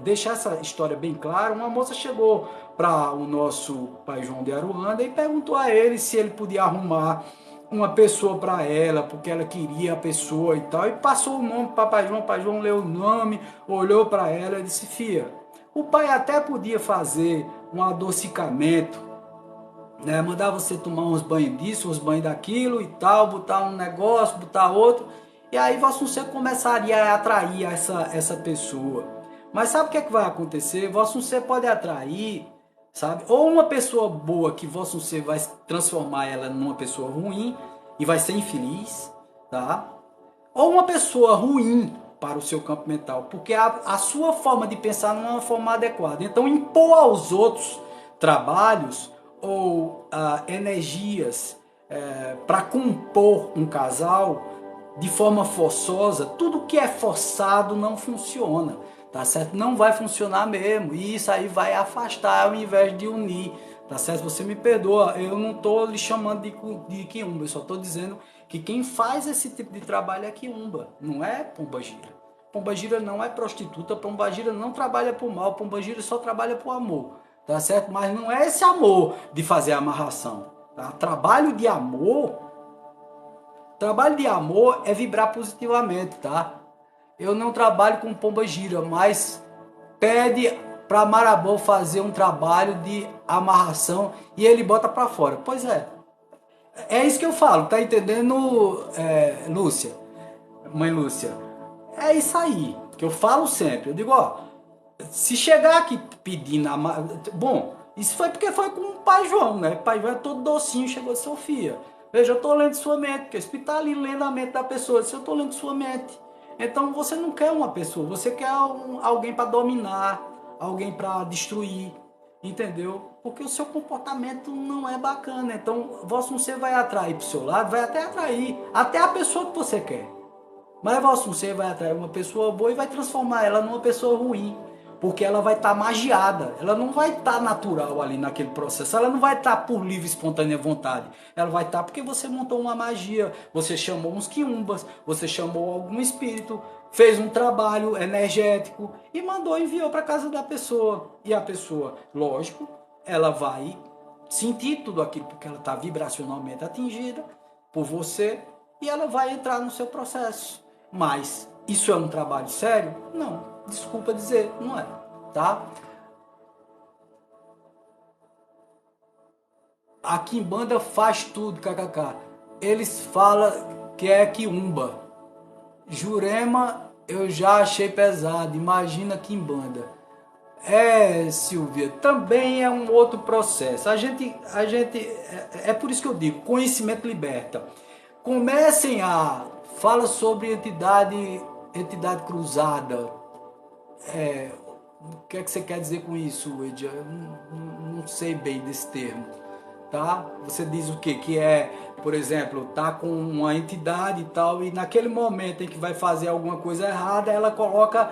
deixar essa história bem clara, uma moça chegou para o nosso pai João de Aruanda e perguntou a ele se ele podia arrumar uma pessoa para ela, porque ela queria a pessoa e tal, e passou o nome para Pai João leu o nome, olhou para ela e disse, fia, o pai até podia fazer um adocicamento, né? Mandar você tomar uns banhos disso, uns banhos daquilo e tal, botar um negócio, botar outro, e aí você começaria a atrair essa pessoa. Mas sabe o que é que vai acontecer? Você pode atrair, sabe? Ou uma pessoa boa que você vai transformar ela numa pessoa ruim e vai ser infeliz, tá? Ou uma pessoa ruim para o seu campo mental, porque a sua forma de pensar não é uma forma adequada. Então impor aos outros trabalhos ou energias para compor um casal de forma forçosa, tudo que é forçado não funciona, tá certo? Não vai funcionar mesmo, e isso aí vai afastar ao invés de unir, tá certo? Você me perdoa, eu não tô lhe chamando de quiumba, eu só tô dizendo que quem faz esse tipo de trabalho é quiumba, não é pombagira. Pombagira não é prostituta, pombagira não trabalha por mal, pombagira só trabalha por amor, tá certo? Mas não é esse amor de fazer amarração, tá? Trabalho de amor é vibrar positivamente, tá? Eu não trabalho com pombagira, mas pede para Marabô fazer um trabalho de amarração e ele bota para fora. Pois é isso que eu falo, tá entendendo, Lúcia? Mãe Lúcia? É isso aí que eu falo sempre. Eu digo, ó, se chegar aqui pedindo bom, isso foi porque foi com o pai João, né? O pai João é todo docinho, chegou de Sofia. Veja, eu estou lendo sua mente, porque o Espírito está ali lendo a mente da pessoa. Se eu estou lendo sua mente. Então você não quer uma pessoa, você quer alguém para dominar, alguém para destruir, entendeu? Porque o seu comportamento não é bacana. Então você vai atrair para o seu lado, vai até atrair, até a pessoa que você quer. Mas você vai atrair uma pessoa boa e vai transformar ela numa pessoa ruim. Porque ela vai estar magiada, ela não vai estar natural ali naquele processo, ela não vai estar por livre e espontânea vontade. Ela vai estar porque você montou uma magia, você chamou uns quiumbas, você chamou algum espírito, fez um trabalho energético e enviou para casa da pessoa. E a pessoa, lógico, ela vai sentir tudo aquilo porque ela está vibracionalmente atingida por você e ela vai entrar no seu processo. Mas isso é um trabalho sério? Não, desculpa dizer, não é, tá? A Quimbanda faz tudo, kkk. Eles falam que é quiumba. Jurema eu já achei pesado, imagina Quimbanda. Silvia, também é um outro processo. É por isso que eu digo, conhecimento liberta. Comecem a fala sobre entidade cruzada. O que é que você quer dizer com isso, Edia? Eu não sei bem desse termo, tá? Você diz o quê? Que por exemplo, tá com uma entidade e tal, e naquele momento em que vai fazer alguma coisa errada, ela coloca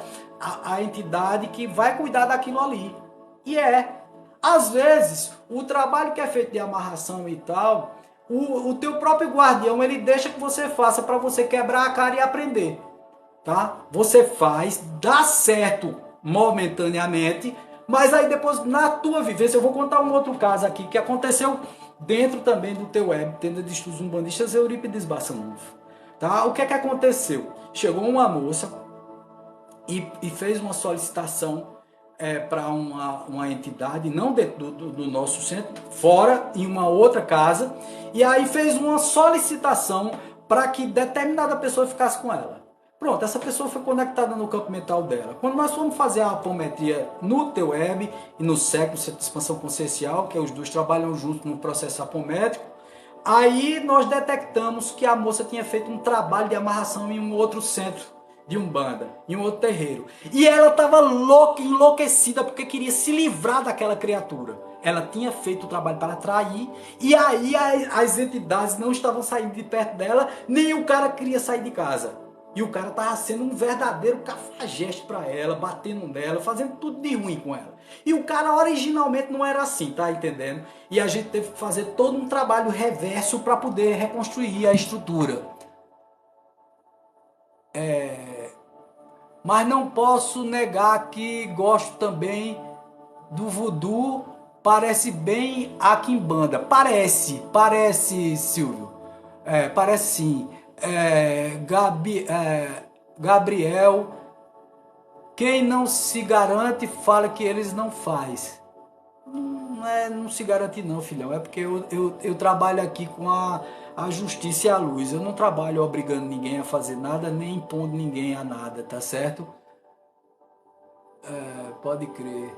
a entidade que vai cuidar daquilo ali. E às vezes, o trabalho que é feito de amarração e tal, o teu próprio guardião, ele deixa que você faça para você quebrar a cara e aprender, tá? Você faz, dá certo momentaneamente, mas aí depois na tua vivência, eu vou contar um outro caso aqui que aconteceu dentro também do teu web, tenda de estudos umbandistas Eurípides Bassanufo, tá? O que é que aconteceu? Chegou uma moça e fez uma solicitação para uma entidade, não dentro do nosso centro, fora, em uma outra casa, e aí fez uma solicitação para que determinada pessoa ficasse com ela. Pronto, essa pessoa foi conectada no campo mental dela. Quando nós fomos fazer a apometria no teu web e no SEC, Centro de Expansão Consciencial, que os dois trabalham juntos no processo apométrico, aí nós detectamos que a moça tinha feito um trabalho de amarração em um outro centro de Umbanda, em um outro terreiro. E ela estava louca, enlouquecida, porque queria se livrar daquela criatura. Ela tinha feito o trabalho para atrair, e aí as entidades não estavam saindo de perto dela, nem o cara queria sair de casa. E o cara estava sendo um verdadeiro cafajeste para ela, batendo nela, fazendo tudo de ruim com ela. E o cara originalmente não era assim, tá entendendo? E a gente teve que fazer todo um trabalho reverso para poder reconstruir a estrutura. Mas não posso negar que gosto também do voodoo, parece bem a quimbanda. Parece, Silvio. Parece sim. Gabriel, quem não se garante fala que eles não faz. Não se garante não, filhão. É porque eu trabalho aqui com a justiça e a luz. Eu não trabalho obrigando ninguém a fazer nada, nem impondo ninguém a nada, tá certo? Pode crer,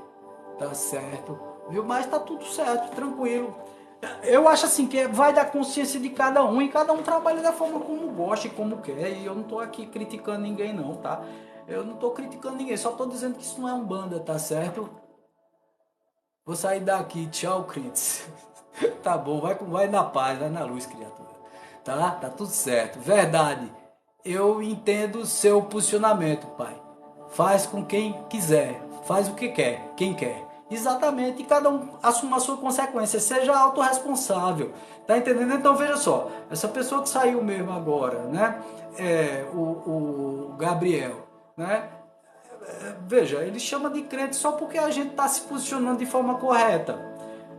tá certo, viu? Mas tá tudo certo, tranquilo. Eu acho assim que vai da consciência de cada um e cada um trabalha da forma como gosta e como quer. E eu não tô aqui criticando ninguém não, tá? Eu não tô criticando ninguém, só tô dizendo que isso não é um banda, tá certo? Vou sair daqui, tchau, Crits. Tá bom, vai na paz, vai na luz, criatura. Tá? Tá tudo certo. Verdade. Eu entendo o seu posicionamento, pai. Faz com quem quiser, faz o que quer, quem quer. Exatamente, e cada um assuma a sua consequência, seja autorresponsável. Tá entendendo? Então veja só, essa pessoa que saiu mesmo agora, né? O Gabriel, né? Veja, ele chama de crente só porque a gente está se posicionando de forma correta.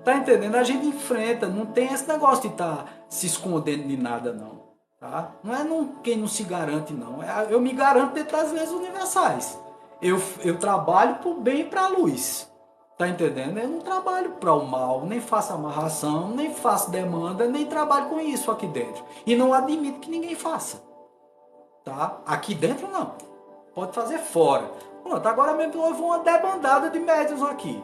Tá entendendo? A gente enfrenta, não tem esse negócio de estar se escondendo de nada, não. Tá? Não é quem não se garante, não. Eu me garanto dentro das leis universais. Eu trabalho para o bem e para a luz. Tá entendendo? Eu não trabalho para o mal, nem faço amarração, nem faço demanda, nem trabalho com isso aqui dentro. E não admito que ninguém faça. Tá? Aqui dentro não. Pode fazer fora. Pronto, agora mesmo houve uma debandada de médios aqui.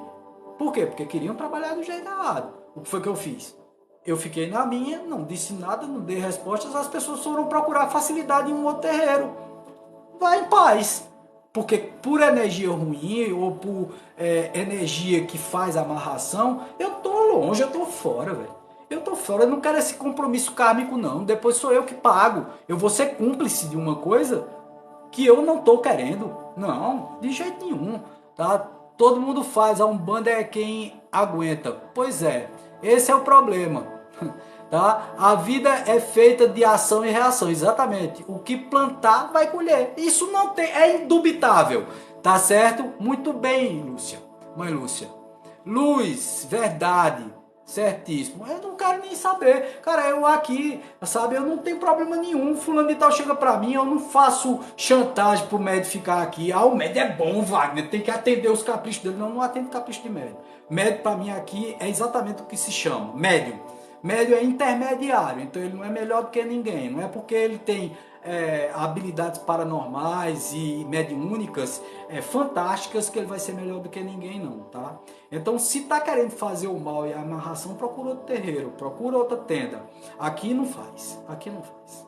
Por quê? Porque queriam trabalhar do jeito errado. O que foi que eu fiz? Eu fiquei na minha, não disse nada, não dei respostas, as pessoas foram procurar facilidade em um outro terreiro. Vai em paz. Porque por energia ruim ou por energia que faz amarração, eu tô longe, eu tô fora, velho. Eu tô fora, eu não quero esse compromisso kármico, não. Depois sou eu que pago. Eu vou ser cúmplice de uma coisa que eu não tô querendo. Não, de jeito nenhum. Tá? Todo mundo faz, a Umbanda é quem aguenta. Pois é, esse é o problema. Tá? A vida é feita de ação e reação, exatamente. O que plantar vai colher. Isso não tem, é indubitável. Tá certo? Muito bem, Lúcia. Mãe Lúcia. Luz, verdade. Certíssimo. Eu não quero nem saber. Cara, eu aqui, sabe, eu não tenho problema nenhum. Fulano de tal chega pra mim, eu não faço chantagem pro médico ficar aqui. Ah, o médico é bom, Wagner, tem que atender os caprichos dele. Não, não atendo capricho de médico. Médico pra mim aqui é exatamente o que se chama, médium. Médium é intermediário, então ele não é melhor do que ninguém. Não é porque ele tem habilidades paranormais e mediúnicas fantásticas que ele vai ser melhor do que ninguém, não, tá? Então, se tá querendo fazer o mal e a amarração, procura outro terreiro, procura outra tenda. Aqui não faz, aqui não faz,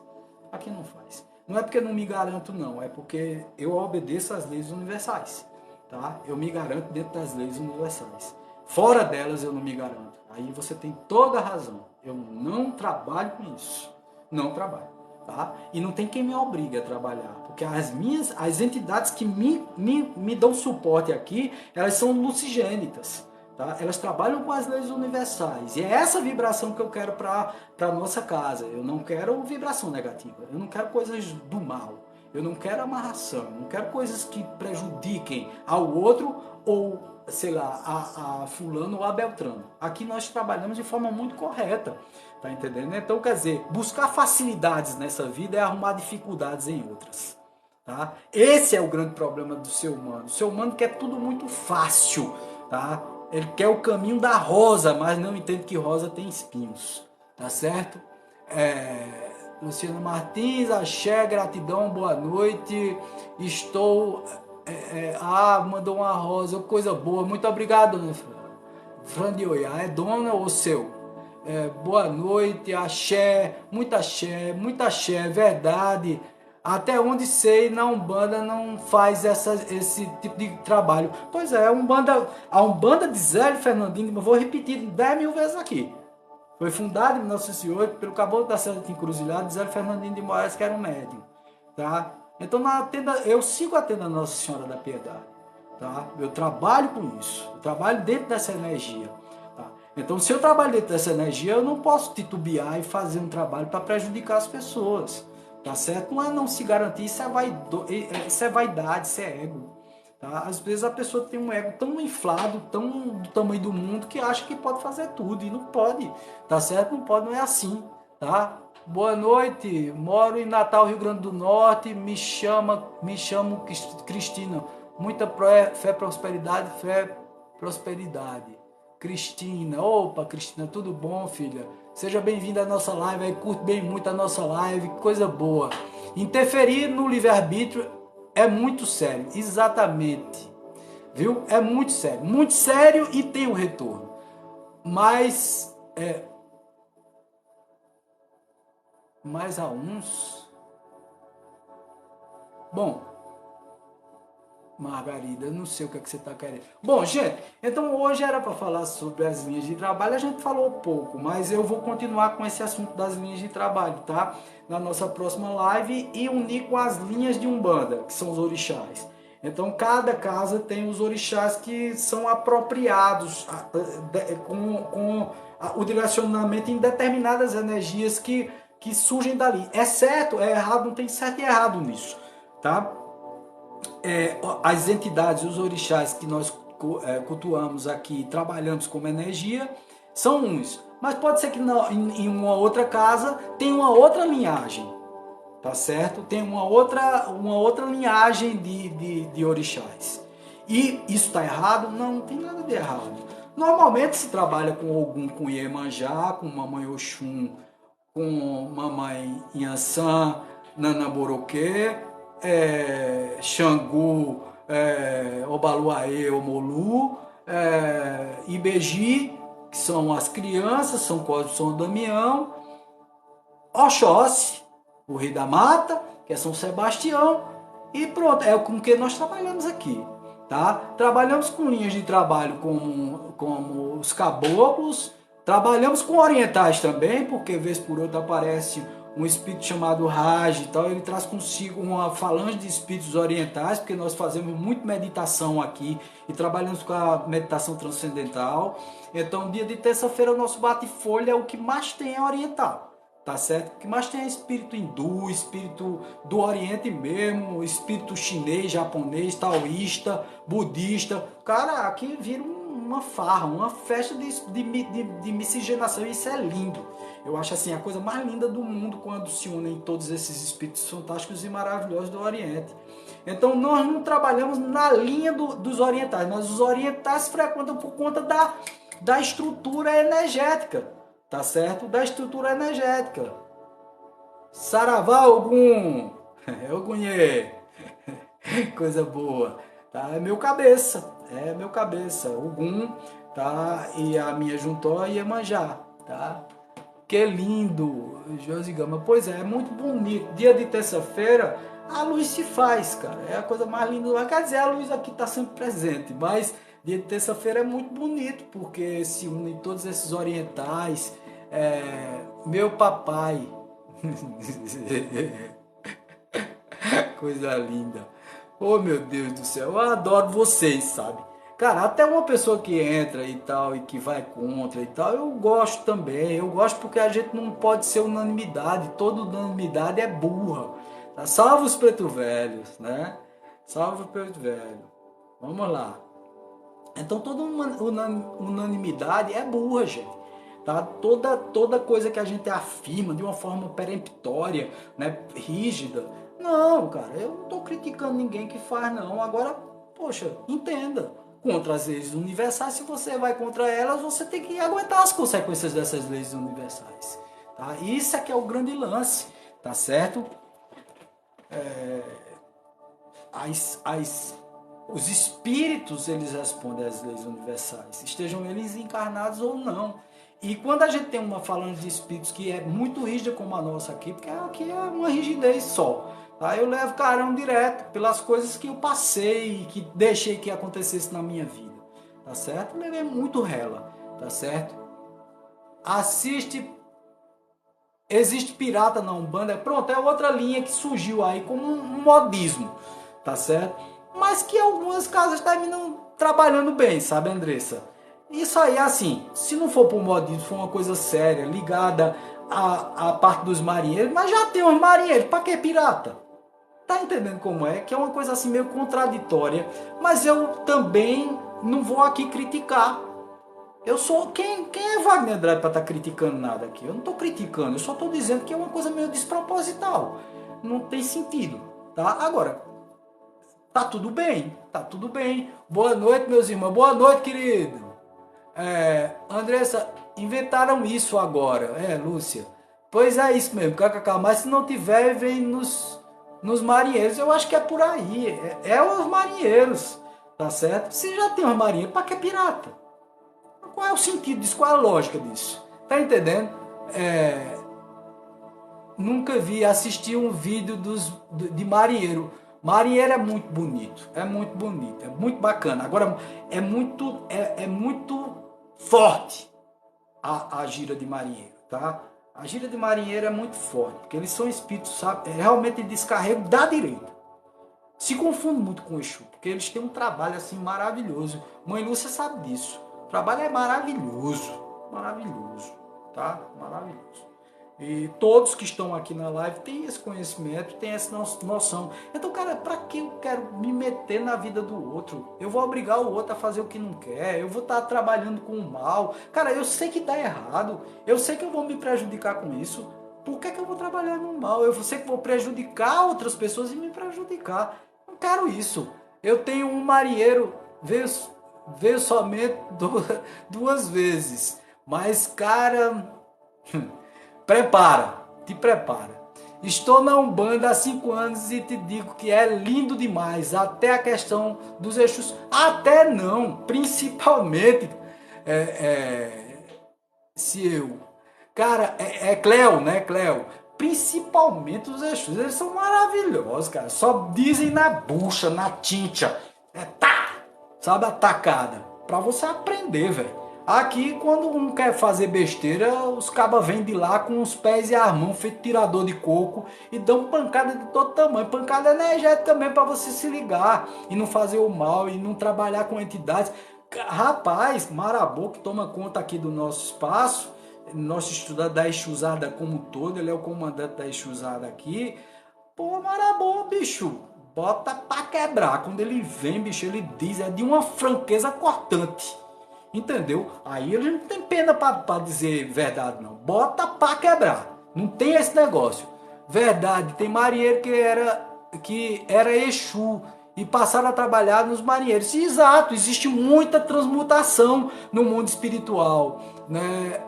aqui não faz. Não é porque eu não me garanto, não, é porque eu obedeço às leis universais, tá? Eu me garanto dentro das leis universais. Fora delas eu não me garanto. Aí você tem toda a razão. Eu não trabalho com isso. Não trabalho. Tá? E não tem quem me obrigue a trabalhar. Porque as entidades que me dão suporte aqui, elas são lucigênitas. Tá? Elas trabalham com as leis universais. E é essa vibração que eu quero para a nossa casa. Eu não quero vibração negativa. Eu não quero coisas do mal. Eu não quero amarração. Eu não quero coisas que prejudiquem ao outro ou sei lá, a fulano ou a Beltrano. Aqui nós trabalhamos de forma muito correta, tá entendendo? Então, quer dizer, buscar facilidades nessa vida é arrumar dificuldades em outras, tá? Esse é o grande problema do ser humano. O ser humano quer tudo muito fácil, tá? Ele quer o caminho da rosa, mas não entende que rosa tem espinhos, tá certo? Luciano Martins, axé, gratidão, boa noite. Estou mandou uma rosa, coisa boa. Muito obrigado, dona Fran de Oiá. É dona ou seu? Boa noite, muita axé, verdade. Até onde sei, na Umbanda não faz esse tipo de trabalho. Pois é, a Umbanda de Zélio Fernandinho, eu vou repetir 10 mil vezes aqui. Foi fundada em 1908 pelo caboclo da Serra de Encruzilhada, Zélio Fernandinho de Moraes, que era um médium. Tá? Então na tenda, eu sigo a tenda Nossa Senhora da Piedade, tá? Eu trabalho com isso, eu trabalho dentro dessa energia, tá? Então se eu trabalho dentro dessa energia, eu não posso titubear e fazer um trabalho para prejudicar as pessoas, tá certo? Não é não se garantir, isso é vaidade, isso é ego, tá? Às vezes a pessoa tem um ego tão inflado, tão do tamanho do mundo, que acha que pode fazer tudo e não pode, tá certo? Não pode, não é assim, tá? Boa noite, moro em Natal, Rio Grande do Norte, me chamo Cristina. Muita fé, prosperidade. Cristina, opa, Cristina, tudo bom, filha? Seja bem-vinda à nossa live, aí curte bem muito a nossa live, coisa boa. Interferir no livre-arbítrio é muito sério, exatamente, viu? É muito sério e tem um retorno. Mas mais a uns. Bom, Margarida, eu não sei o que, é que você está querendo. Bom, gente, então hoje era para falar sobre as linhas de trabalho, a gente falou pouco, mas eu vou continuar com esse assunto das linhas de trabalho, tá? Na nossa próxima live e unir com as linhas de Umbanda, que são os orixás. Então, cada casa tem os orixás que são apropriados com o direcionamento em determinadas energias que surgem dali. É certo, é errado, não tem certo e errado nisso, tá? As entidades, os orixás que nós cultuamos aqui, trabalhamos como energia, são uns. Mas pode ser que em uma outra casa tenha uma outra linhagem, tá certo? Tem uma outra linhagem de orixás. E isso está errado? Não, não tem nada de errado. Normalmente se trabalha com Ogum, com Iemanjá, com Mamãe Oxum, com Mamãe Inhaçã, Nanaboroquê, Xangu, Obaluaê, Omolu, Ibeji, que são as crianças, São Cosme, São Damião, Oxóssi, o Rei da Mata, que é São Sebastião, e pronto, é com que nós trabalhamos aqui. Tá? Trabalhamos com linhas de trabalho como os caboclos, trabalhamos com orientais também, porque vez por outra aparece um espírito chamado Raj e tal, ele traz consigo uma falange de espíritos orientais, porque nós fazemos muito meditação aqui e trabalhamos com a meditação transcendental. Então, dia de terça-feira, o nosso bate-folha é o que mais tem é oriental. Tá certo? O que mais tem é espírito hindu, espírito do Oriente mesmo, espírito chinês, japonês, taoísta, budista. Cara, aqui vira uma farra, uma festa de miscigenação, e isso é lindo. Eu acho assim, a coisa mais linda do mundo quando se unem todos esses espíritos fantásticos e maravilhosos do Oriente. Então nós não trabalhamos na linha dos orientais, mas os orientais frequentam por conta da estrutura energética. Tá certo? Da estrutura energética. Saravá Ogum. Ogunhê. Coisa boa. Tá? É meu cabeça. Ogum, tá? E a minha Juntó e Iemanjá, tá? Que lindo, Josigama. Pois é muito bonito. Dia de terça-feira, a luz se faz, cara. É a coisa mais linda. Quer dizer, a luz aqui tá sempre presente, mas dia de terça-feira é muito bonito, porque se unem todos esses orientais. Meu papai. Coisa linda. Oh, meu Deus do céu. Eu adoro vocês, sabe? Cara, até uma pessoa que entra e tal, e que vai contra e tal, eu gosto também. Eu gosto porque a gente não pode ser unanimidade. Toda unanimidade é burra. Tá? Salve os preto velhos, né? Salve o preto velho. Vamos lá. Então toda unanimidade é burra, gente. Tá? Toda coisa que a gente afirma de uma forma peremptória, né, rígida. Não, cara, eu não estou criticando ninguém que faz, não. Agora, poxa, entenda. Contra as leis universais, se você vai contra elas, você tem que aguentar as consequências dessas leis universais. Tá? Isso é que é o grande lance, tá certo? Os espíritos, eles respondem às leis universais, estejam eles encarnados ou não. E quando a gente tem uma falando de espíritos que é muito rígida como a nossa aqui, porque aqui é uma rigidez só, tá? Eu levo carão direto pelas coisas que eu passei, que deixei que acontecesse na minha vida, tá certo? Eu levei muito rela, tá certo? Existe pirata na Umbanda, pronto, é outra linha que surgiu aí como um modismo, tá certo? Mas que algumas casas terminam trabalhando bem, sabe, Andressa? Isso aí, assim, se não for por modismo, for uma coisa séria, ligada à parte dos marinheiros, mas já tem os marinheiros, pra que pirata? Tá entendendo como é? Que é uma coisa assim meio contraditória, mas eu também não vou aqui criticar. Eu sou... Quem é Wagner Andrade pra estar criticando nada aqui? Eu não tô criticando, eu só tô dizendo que é uma coisa meio desproposital. Não tem sentido, tá? Agora, tá tudo bem, tá tudo bem. Boa noite, meus irmãos. Boa noite, querido. Andressa, inventaram isso agora, Lúcia? Pois é isso mesmo, kkk, mas se não tiver, vem nos marinheiros. Eu acho que é por aí, é os marinheiros, tá certo? Se já tem os marinheiros, pra que pirata? Qual é o sentido disso? Qual é a lógica disso? Tá entendendo? Nunca vi assistir um vídeo de marinheiro. Marinheiro é muito bacana. Agora, é muito forte a gira de marinheiro, tá? A gira de marinheiro é muito forte, porque eles são espíritos, sabe? Realmente descarrego da direita. Se confunde muito com o Exu, porque eles têm um trabalho assim maravilhoso. Mãe Lúcia sabe disso. O trabalho é maravilhoso, tá? Maravilhoso. E todos que estão aqui na live têm esse conhecimento, têm essa noção. Então, cara, para que eu quero me meter na vida do outro? Eu vou obrigar o outro a fazer o que não quer, eu vou estar trabalhando com o mal. Cara, eu sei que dá errado, eu sei que eu vou me prejudicar com isso. Por que eu vou trabalhar no mal? Eu sei que vou prejudicar outras pessoas e me prejudicar. Não quero isso. Eu tenho um marinheiro, veio somente duas vezes. Mas, cara... te prepara. Estou na Umbanda há 5 anos e te digo que é lindo demais. Até a questão dos Exus. Até não, principalmente se eu. Cara, Cleo, né, Cleo? Principalmente os Exus, eles são maravilhosos, cara. Só dizem na bucha, na tincha. Sabe, atacada. Pra você aprender, velho. Aqui, quando um quer fazer besteira, os cabas vêm de lá com os pés e as mãos, feito tirador de coco, e dão pancada de todo tamanho. Pancada energética também para você se ligar e não fazer o mal e não trabalhar com entidades. Rapaz, Marabô, que toma conta aqui do nosso espaço, nosso estudante da Exusada como um todo, ele é o comandante da Exusada aqui. Pô, Marabô, bicho, bota pra quebrar. Quando ele vem, bicho, ele diz, é de uma franqueza cortante. Entendeu? Aí ele não tem pena para dizer verdade, não. Bota pra quebrar. Não tem esse negócio. Verdade, tem marinheiro que era Exu e passaram a trabalhar nos marinheiros. Exato, existe muita transmutação no mundo espiritual, né?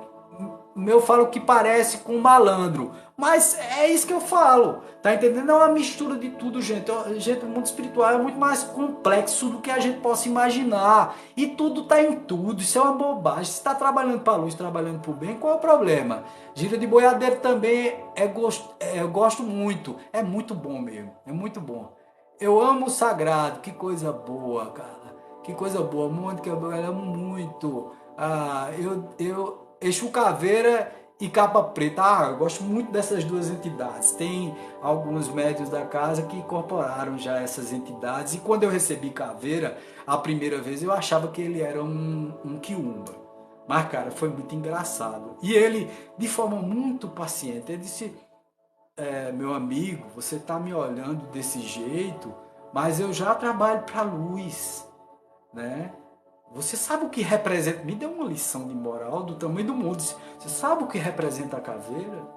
Eu falo que parece com malandro, mas é isso que eu falo, tá entendendo? É uma mistura de tudo, gente. Gente, o mundo espiritual é muito mais complexo do que a gente possa imaginar, e tudo tá em tudo. Isso é uma bobagem. Se está trabalhando para a luz, trabalhando para o bem, qual é o problema? Gira de boiadeiro também eu gosto muito, é muito bom mesmo, é muito bom. Eu amo o sagrado, que coisa boa, cara, que coisa boa, muito que eu amo muito. Exu Caveira e Capa Preta. Eu gosto muito dessas duas entidades. Tem alguns médios da casa que incorporaram já essas entidades. E quando eu recebi Caveira, a primeira vez eu achava que ele era um quiumba. Mas, cara, foi muito engraçado. E ele, de forma muito paciente, ele disse: meu amigo, você tá me olhando desse jeito, mas eu já trabalho para a luz, né? Você sabe o que representa? Me deu uma lição de moral do tamanho do mundo. Você sabe o que representa a caveira?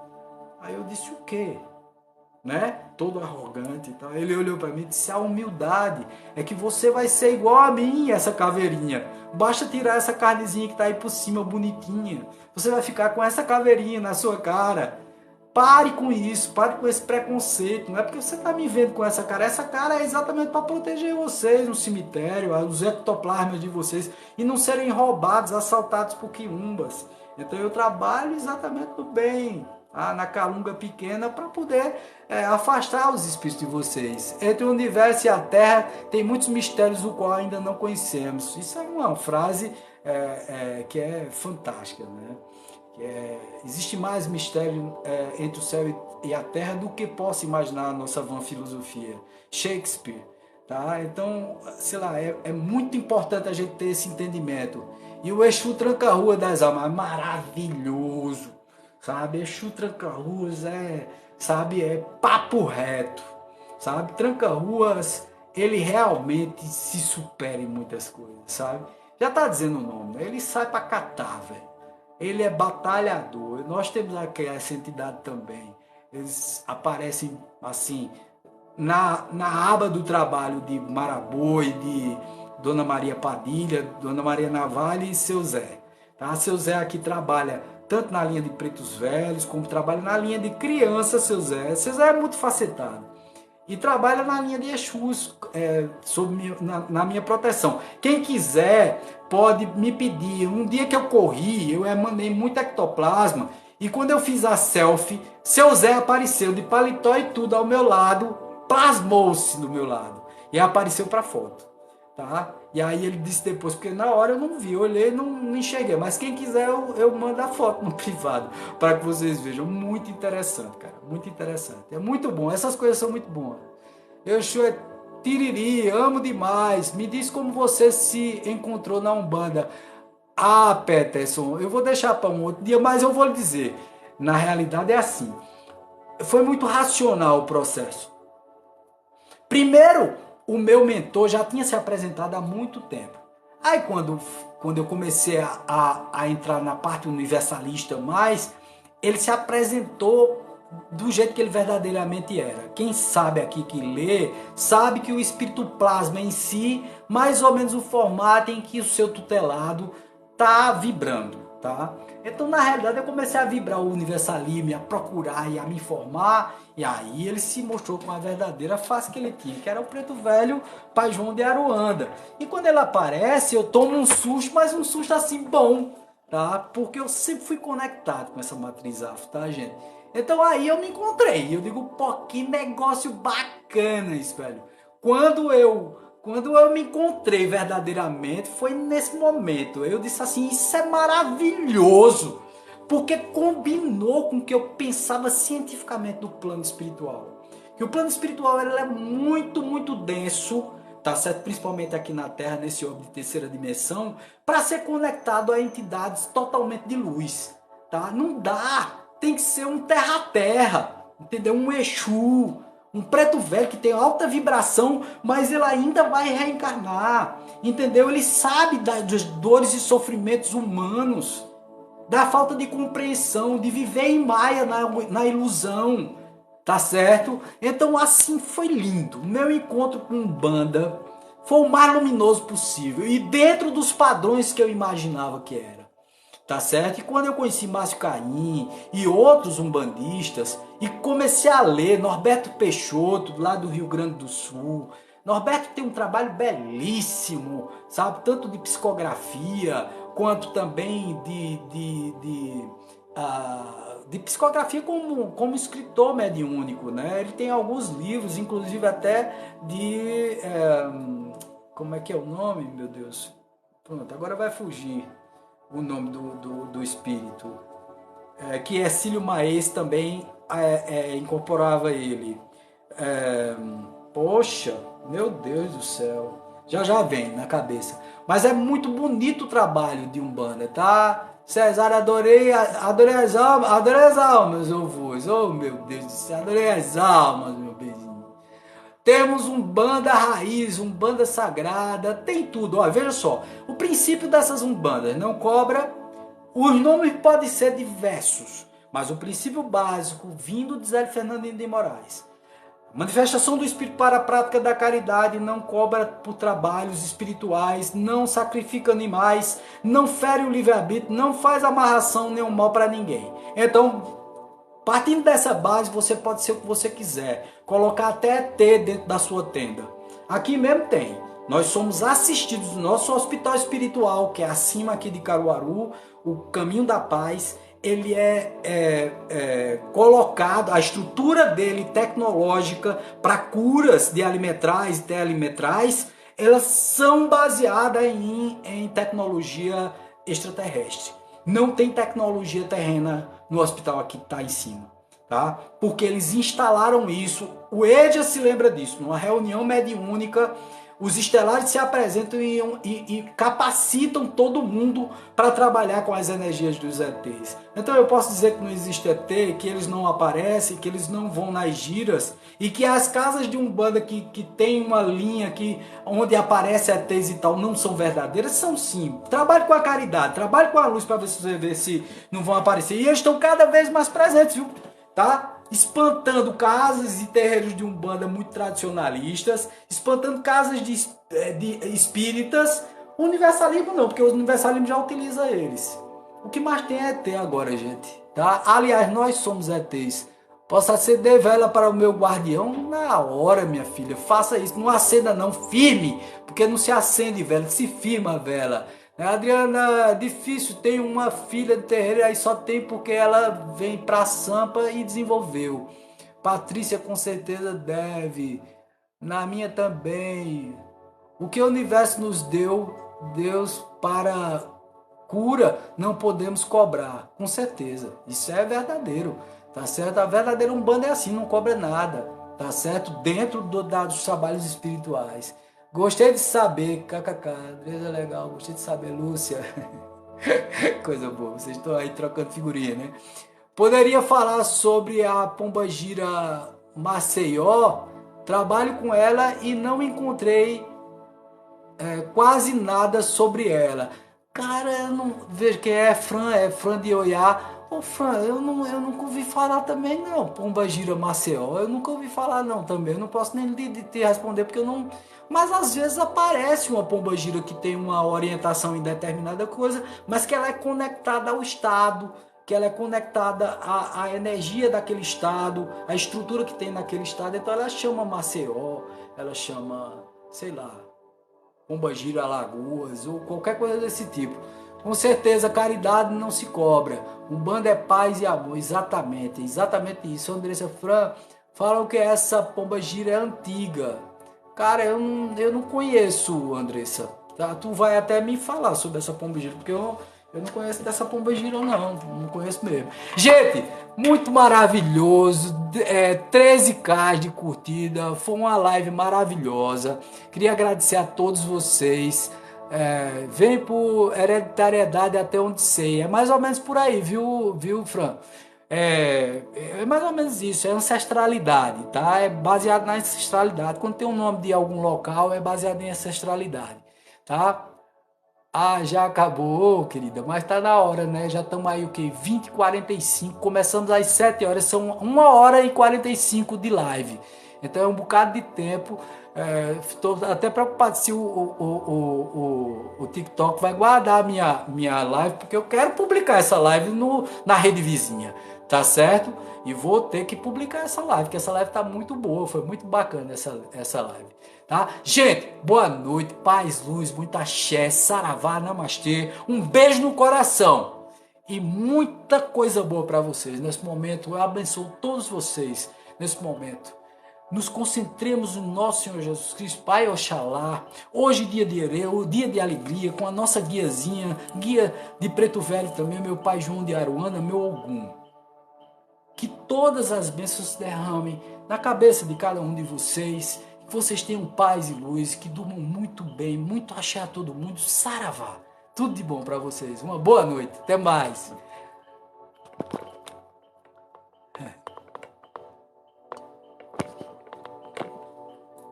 Aí eu disse: o quê? Né? Todo arrogante e tal. Ele olhou para mim e disse: a humildade é que você vai ser igual a mim, essa caveirinha. Basta tirar essa carnezinha que tá aí por cima, bonitinha. Você vai ficar com essa caveirinha na sua cara. Pare com isso, pare com esse preconceito. Não é porque você está me vendo com essa cara. Essa cara é exatamente para proteger vocês no cemitério, os ectoplasmas de vocês, e não serem roubados, assaltados por quiumbas. Então eu trabalho exatamente do bem, na calunga pequena, para poder afastar os espíritos de vocês. Entre o universo e a Terra tem muitos mistérios do qual ainda não conhecemos. Isso é uma frase que é fantástica, né? Existe mais mistério entre o céu e a terra do que possa imaginar a nossa vã filosofia. Shakespeare, tá? Então, sei lá, é muito importante a gente ter esse entendimento. E o Exu Tranca-Rua das Almas é maravilhoso, sabe? Exu Tranca-Ruas sabe, é papo reto, sabe? Tranca-Ruas, ele realmente se supera em muitas coisas, sabe? Já tá dizendo o nome, né? Ele sai pra catar, velho. Ele é batalhador. Nós temos aqui essa entidade também. Eles aparecem assim na aba do trabalho de Marabô e de Dona Maria Padilha, Dona Maria Navalha e Seu Zé. Tá? Seu Zé aqui trabalha tanto na linha de pretos velhos, como trabalha na linha de criança. Seu Zé é muito facetado. E trabalha na linha de Exus, na minha proteção. Quem quiser pode me pedir. Um dia que eu corri, eu emanei muito ectoplasma, e quando eu fiz a selfie, Seu Zé apareceu de paletó e tudo ao meu lado, plasmou-se do meu lado e apareceu para foto, tá? E aí ele disse depois, porque na hora eu não vi, eu olhei e não enxerguei, mas quem quiser eu mando a foto no privado para que vocês vejam. Muito interessante, cara, muito interessante, é muito bom, essas coisas são muito boas. Eu sou tiriri, amo demais. Me diz como você se encontrou na Umbanda. Ah, Peterson, eu vou deixar para um outro dia, mas eu vou lhe dizer. Na realidade é assim. Foi muito racional o processo. Primeiro, o meu mentor já tinha se apresentado há muito tempo. Aí quando eu comecei a entrar na parte universalista mais, ele se apresentou do jeito que ele verdadeiramente era. Quem sabe aqui que lê, sabe que o espírito plasma em si, mais ou menos o formato em que o seu tutelado tá vibrando, tá? Então, na realidade, eu comecei a vibrar o universalismo, a procurar e a me informar, e aí ele se mostrou com a verdadeira face que ele tinha, que era o preto velho Pai João de Aruanda. E quando ele aparece, eu tomo um susto, mas um susto assim bom, tá? Porque eu sempre fui conectado com essa matriz afro, tá, gente? Então aí eu me encontrei, eu digo, pô, que negócio bacana isso, velho. Quando eu me encontrei verdadeiramente, foi nesse momento. Eu disse assim, isso é maravilhoso, porque combinou com o que eu pensava cientificamente do plano espiritual. Que o plano espiritual ele é muito, muito denso, tá certo? Principalmente aqui na Terra, nesse orbe de terceira dimensão, para ser conectado a entidades totalmente de luz, tá? Não dá. Tem que ser um terra-terra, entendeu? Um Exu, um preto velho que tem alta vibração, mas ele ainda vai reencarnar, entendeu? Ele sabe das dores e sofrimentos humanos, da falta de compreensão, de viver em Maia na ilusão, tá certo? Então assim foi lindo. O meu encontro com Umbanda foi o mais luminoso possível e dentro dos padrões que eu imaginava que era. Tá certo? E quando eu conheci Márcio Caim e outros umbandistas e comecei a ler Norberto Peixoto, lá do Rio Grande do Sul. Norberto tem um trabalho belíssimo, sabe? Tanto de psicografia quanto também de psicografia como escritor mediúnico, né? Ele tem alguns livros, inclusive até de... como é que é o nome, meu Deus? Pronto, agora vai fugir o nome do espírito, que Ercílio Maes também incorporava ele. Poxa, meu Deus do céu, já vem na cabeça. Mas é muito bonito o trabalho de Umbanda, tá? Cesário, adorei as almas, ô voz, oh meu Deus do céu, adorei as almas, meu beijinho. Temos Umbanda raiz, Umbanda sagrada, tem tudo. Ó, veja só, o princípio dessas Umbandas não cobra, os nomes podem ser diversos, mas o princípio básico vindo de Zé Fernandinho de Moraes. Manifestação do Espírito para a prática da caridade, não cobra por trabalhos espirituais, não sacrifica animais, não fere o livre-arbítrio, não faz amarração nenhum mal para ninguém. Então, partindo dessa base, você pode ser o que você quiser. Colocar até ET dentro da sua tenda. Aqui mesmo tem. Nós somos assistidos no nosso hospital espiritual, que é acima aqui de Caruaru, o Caminho da Paz. Ele é colocado, a estrutura dele tecnológica para curas de alimetrais e telemetrais, elas são baseadas em tecnologia extraterrestre. Não tem tecnologia terrena no hospital aqui que está em cima, tá? Porque eles instalaram isso. O EJA se lembra disso. Numa reunião mediúnica, os estelares se apresentam e capacitam todo mundo para trabalhar com as energias dos ETs. Então eu posso dizer que não existe ET, que eles não aparecem, que eles não vão nas giras e que as casas de Umbanda que tem uma linha onde aparece ETs e tal não são verdadeiras, são sim. Trabalhe com a caridade, trabalhe com a luz para você ver se não vão aparecer. E eles estão cada vez mais presentes, viu? Tá? Espantando casas e terreiros de Umbanda muito tradicionalistas, espantando casas de espíritas. O universalismo não, porque o universalismo já utiliza eles. O que mais tem é ET agora, gente. Tá? Aliás, nós somos ETs. Posso acender vela para o meu guardião? Na hora, minha filha. Faça isso. Não acenda não, firme. Porque não se acende vela, se firma a vela. Adriana, difícil, tem uma filha de terreiro, aí só tem porque ela vem pra Sampa e desenvolveu. Patrícia com certeza deve. Na minha também. O que o universo nos deu, Deus para cura, não podemos cobrar. Com certeza. Isso é verdadeiro. Tá certo? A verdadeira Umbanda é assim, não cobra nada. Tá certo? Dentro dos trabalhos espirituais. Gostei de saber, kkk, Andresa é legal, gostei de saber, Lúcia. Coisa boa, vocês estão aí trocando figurinha, né? Poderia falar sobre a Pombagira Maceió? Trabalho com ela e não encontrei quase nada sobre ela. Cara, eu não vejo quem é Fran de Oiá. Ô Fran, eu nunca ouvi falar também não, Pombagira Maceió, eu nunca ouvi falar não também, eu não posso nem te responder porque eu não... Mas às vezes aparece uma pombagira que tem uma orientação em determinada coisa, mas que ela é conectada ao estado, que ela é conectada à energia daquele estado, à estrutura que tem naquele estado, então ela chama Maceió, ela chama, sei lá, Pombagira Alagoas ou qualquer coisa desse tipo. Com certeza, caridade não se cobra. Umbanda é paz e amor. Exatamente, exatamente isso. Andressa Fran, falam que essa pombagira é antiga. Cara, eu não conheço, Andressa. Tá? Tu vai até me falar sobre essa pombagira, porque eu não conheço dessa pombagira, não conheço mesmo. Gente, muito maravilhoso. 13k de curtida. Foi uma live maravilhosa. Queria agradecer a todos vocês. Vem por hereditariedade até onde sei. É mais ou menos por aí, viu, Fran? É mais ou menos isso, é ancestralidade, tá? É baseado na ancestralidade. Quando tem um nome de algum local, é baseado em ancestralidade, tá? Ah, já acabou, querida, mas tá na hora, né? Já estamos aí, o quê? 20h45, começamos às 7 horas, são 1h45 de live. Então é um bocado de tempo. Estou até preocupado se o TikTok vai guardar a minha live, porque eu quero publicar essa live na rede vizinha, tá certo? E vou ter que publicar essa live, porque essa live tá muito boa, foi muito bacana essa live. Tá? Gente, boa noite, paz, luz, muita axé, saravá, namastê, um beijo no coração e muita coisa boa para vocês nesse momento. Eu abençoo todos vocês nesse momento. Nos concentremos no nosso Senhor Jesus Cristo, Pai Oxalá. Hoje dia de Ereu, dia de alegria, com a nossa guiazinha, guia de Preto Velho também, meu Pai João de Aruana, meu Ogum. Que todas as bênçãos se derramem na cabeça de cada um de vocês. Que vocês tenham paz e luz, que durmam muito bem, muito axé a todo mundo, saravá. Tudo de bom para vocês. Uma boa noite. Até mais.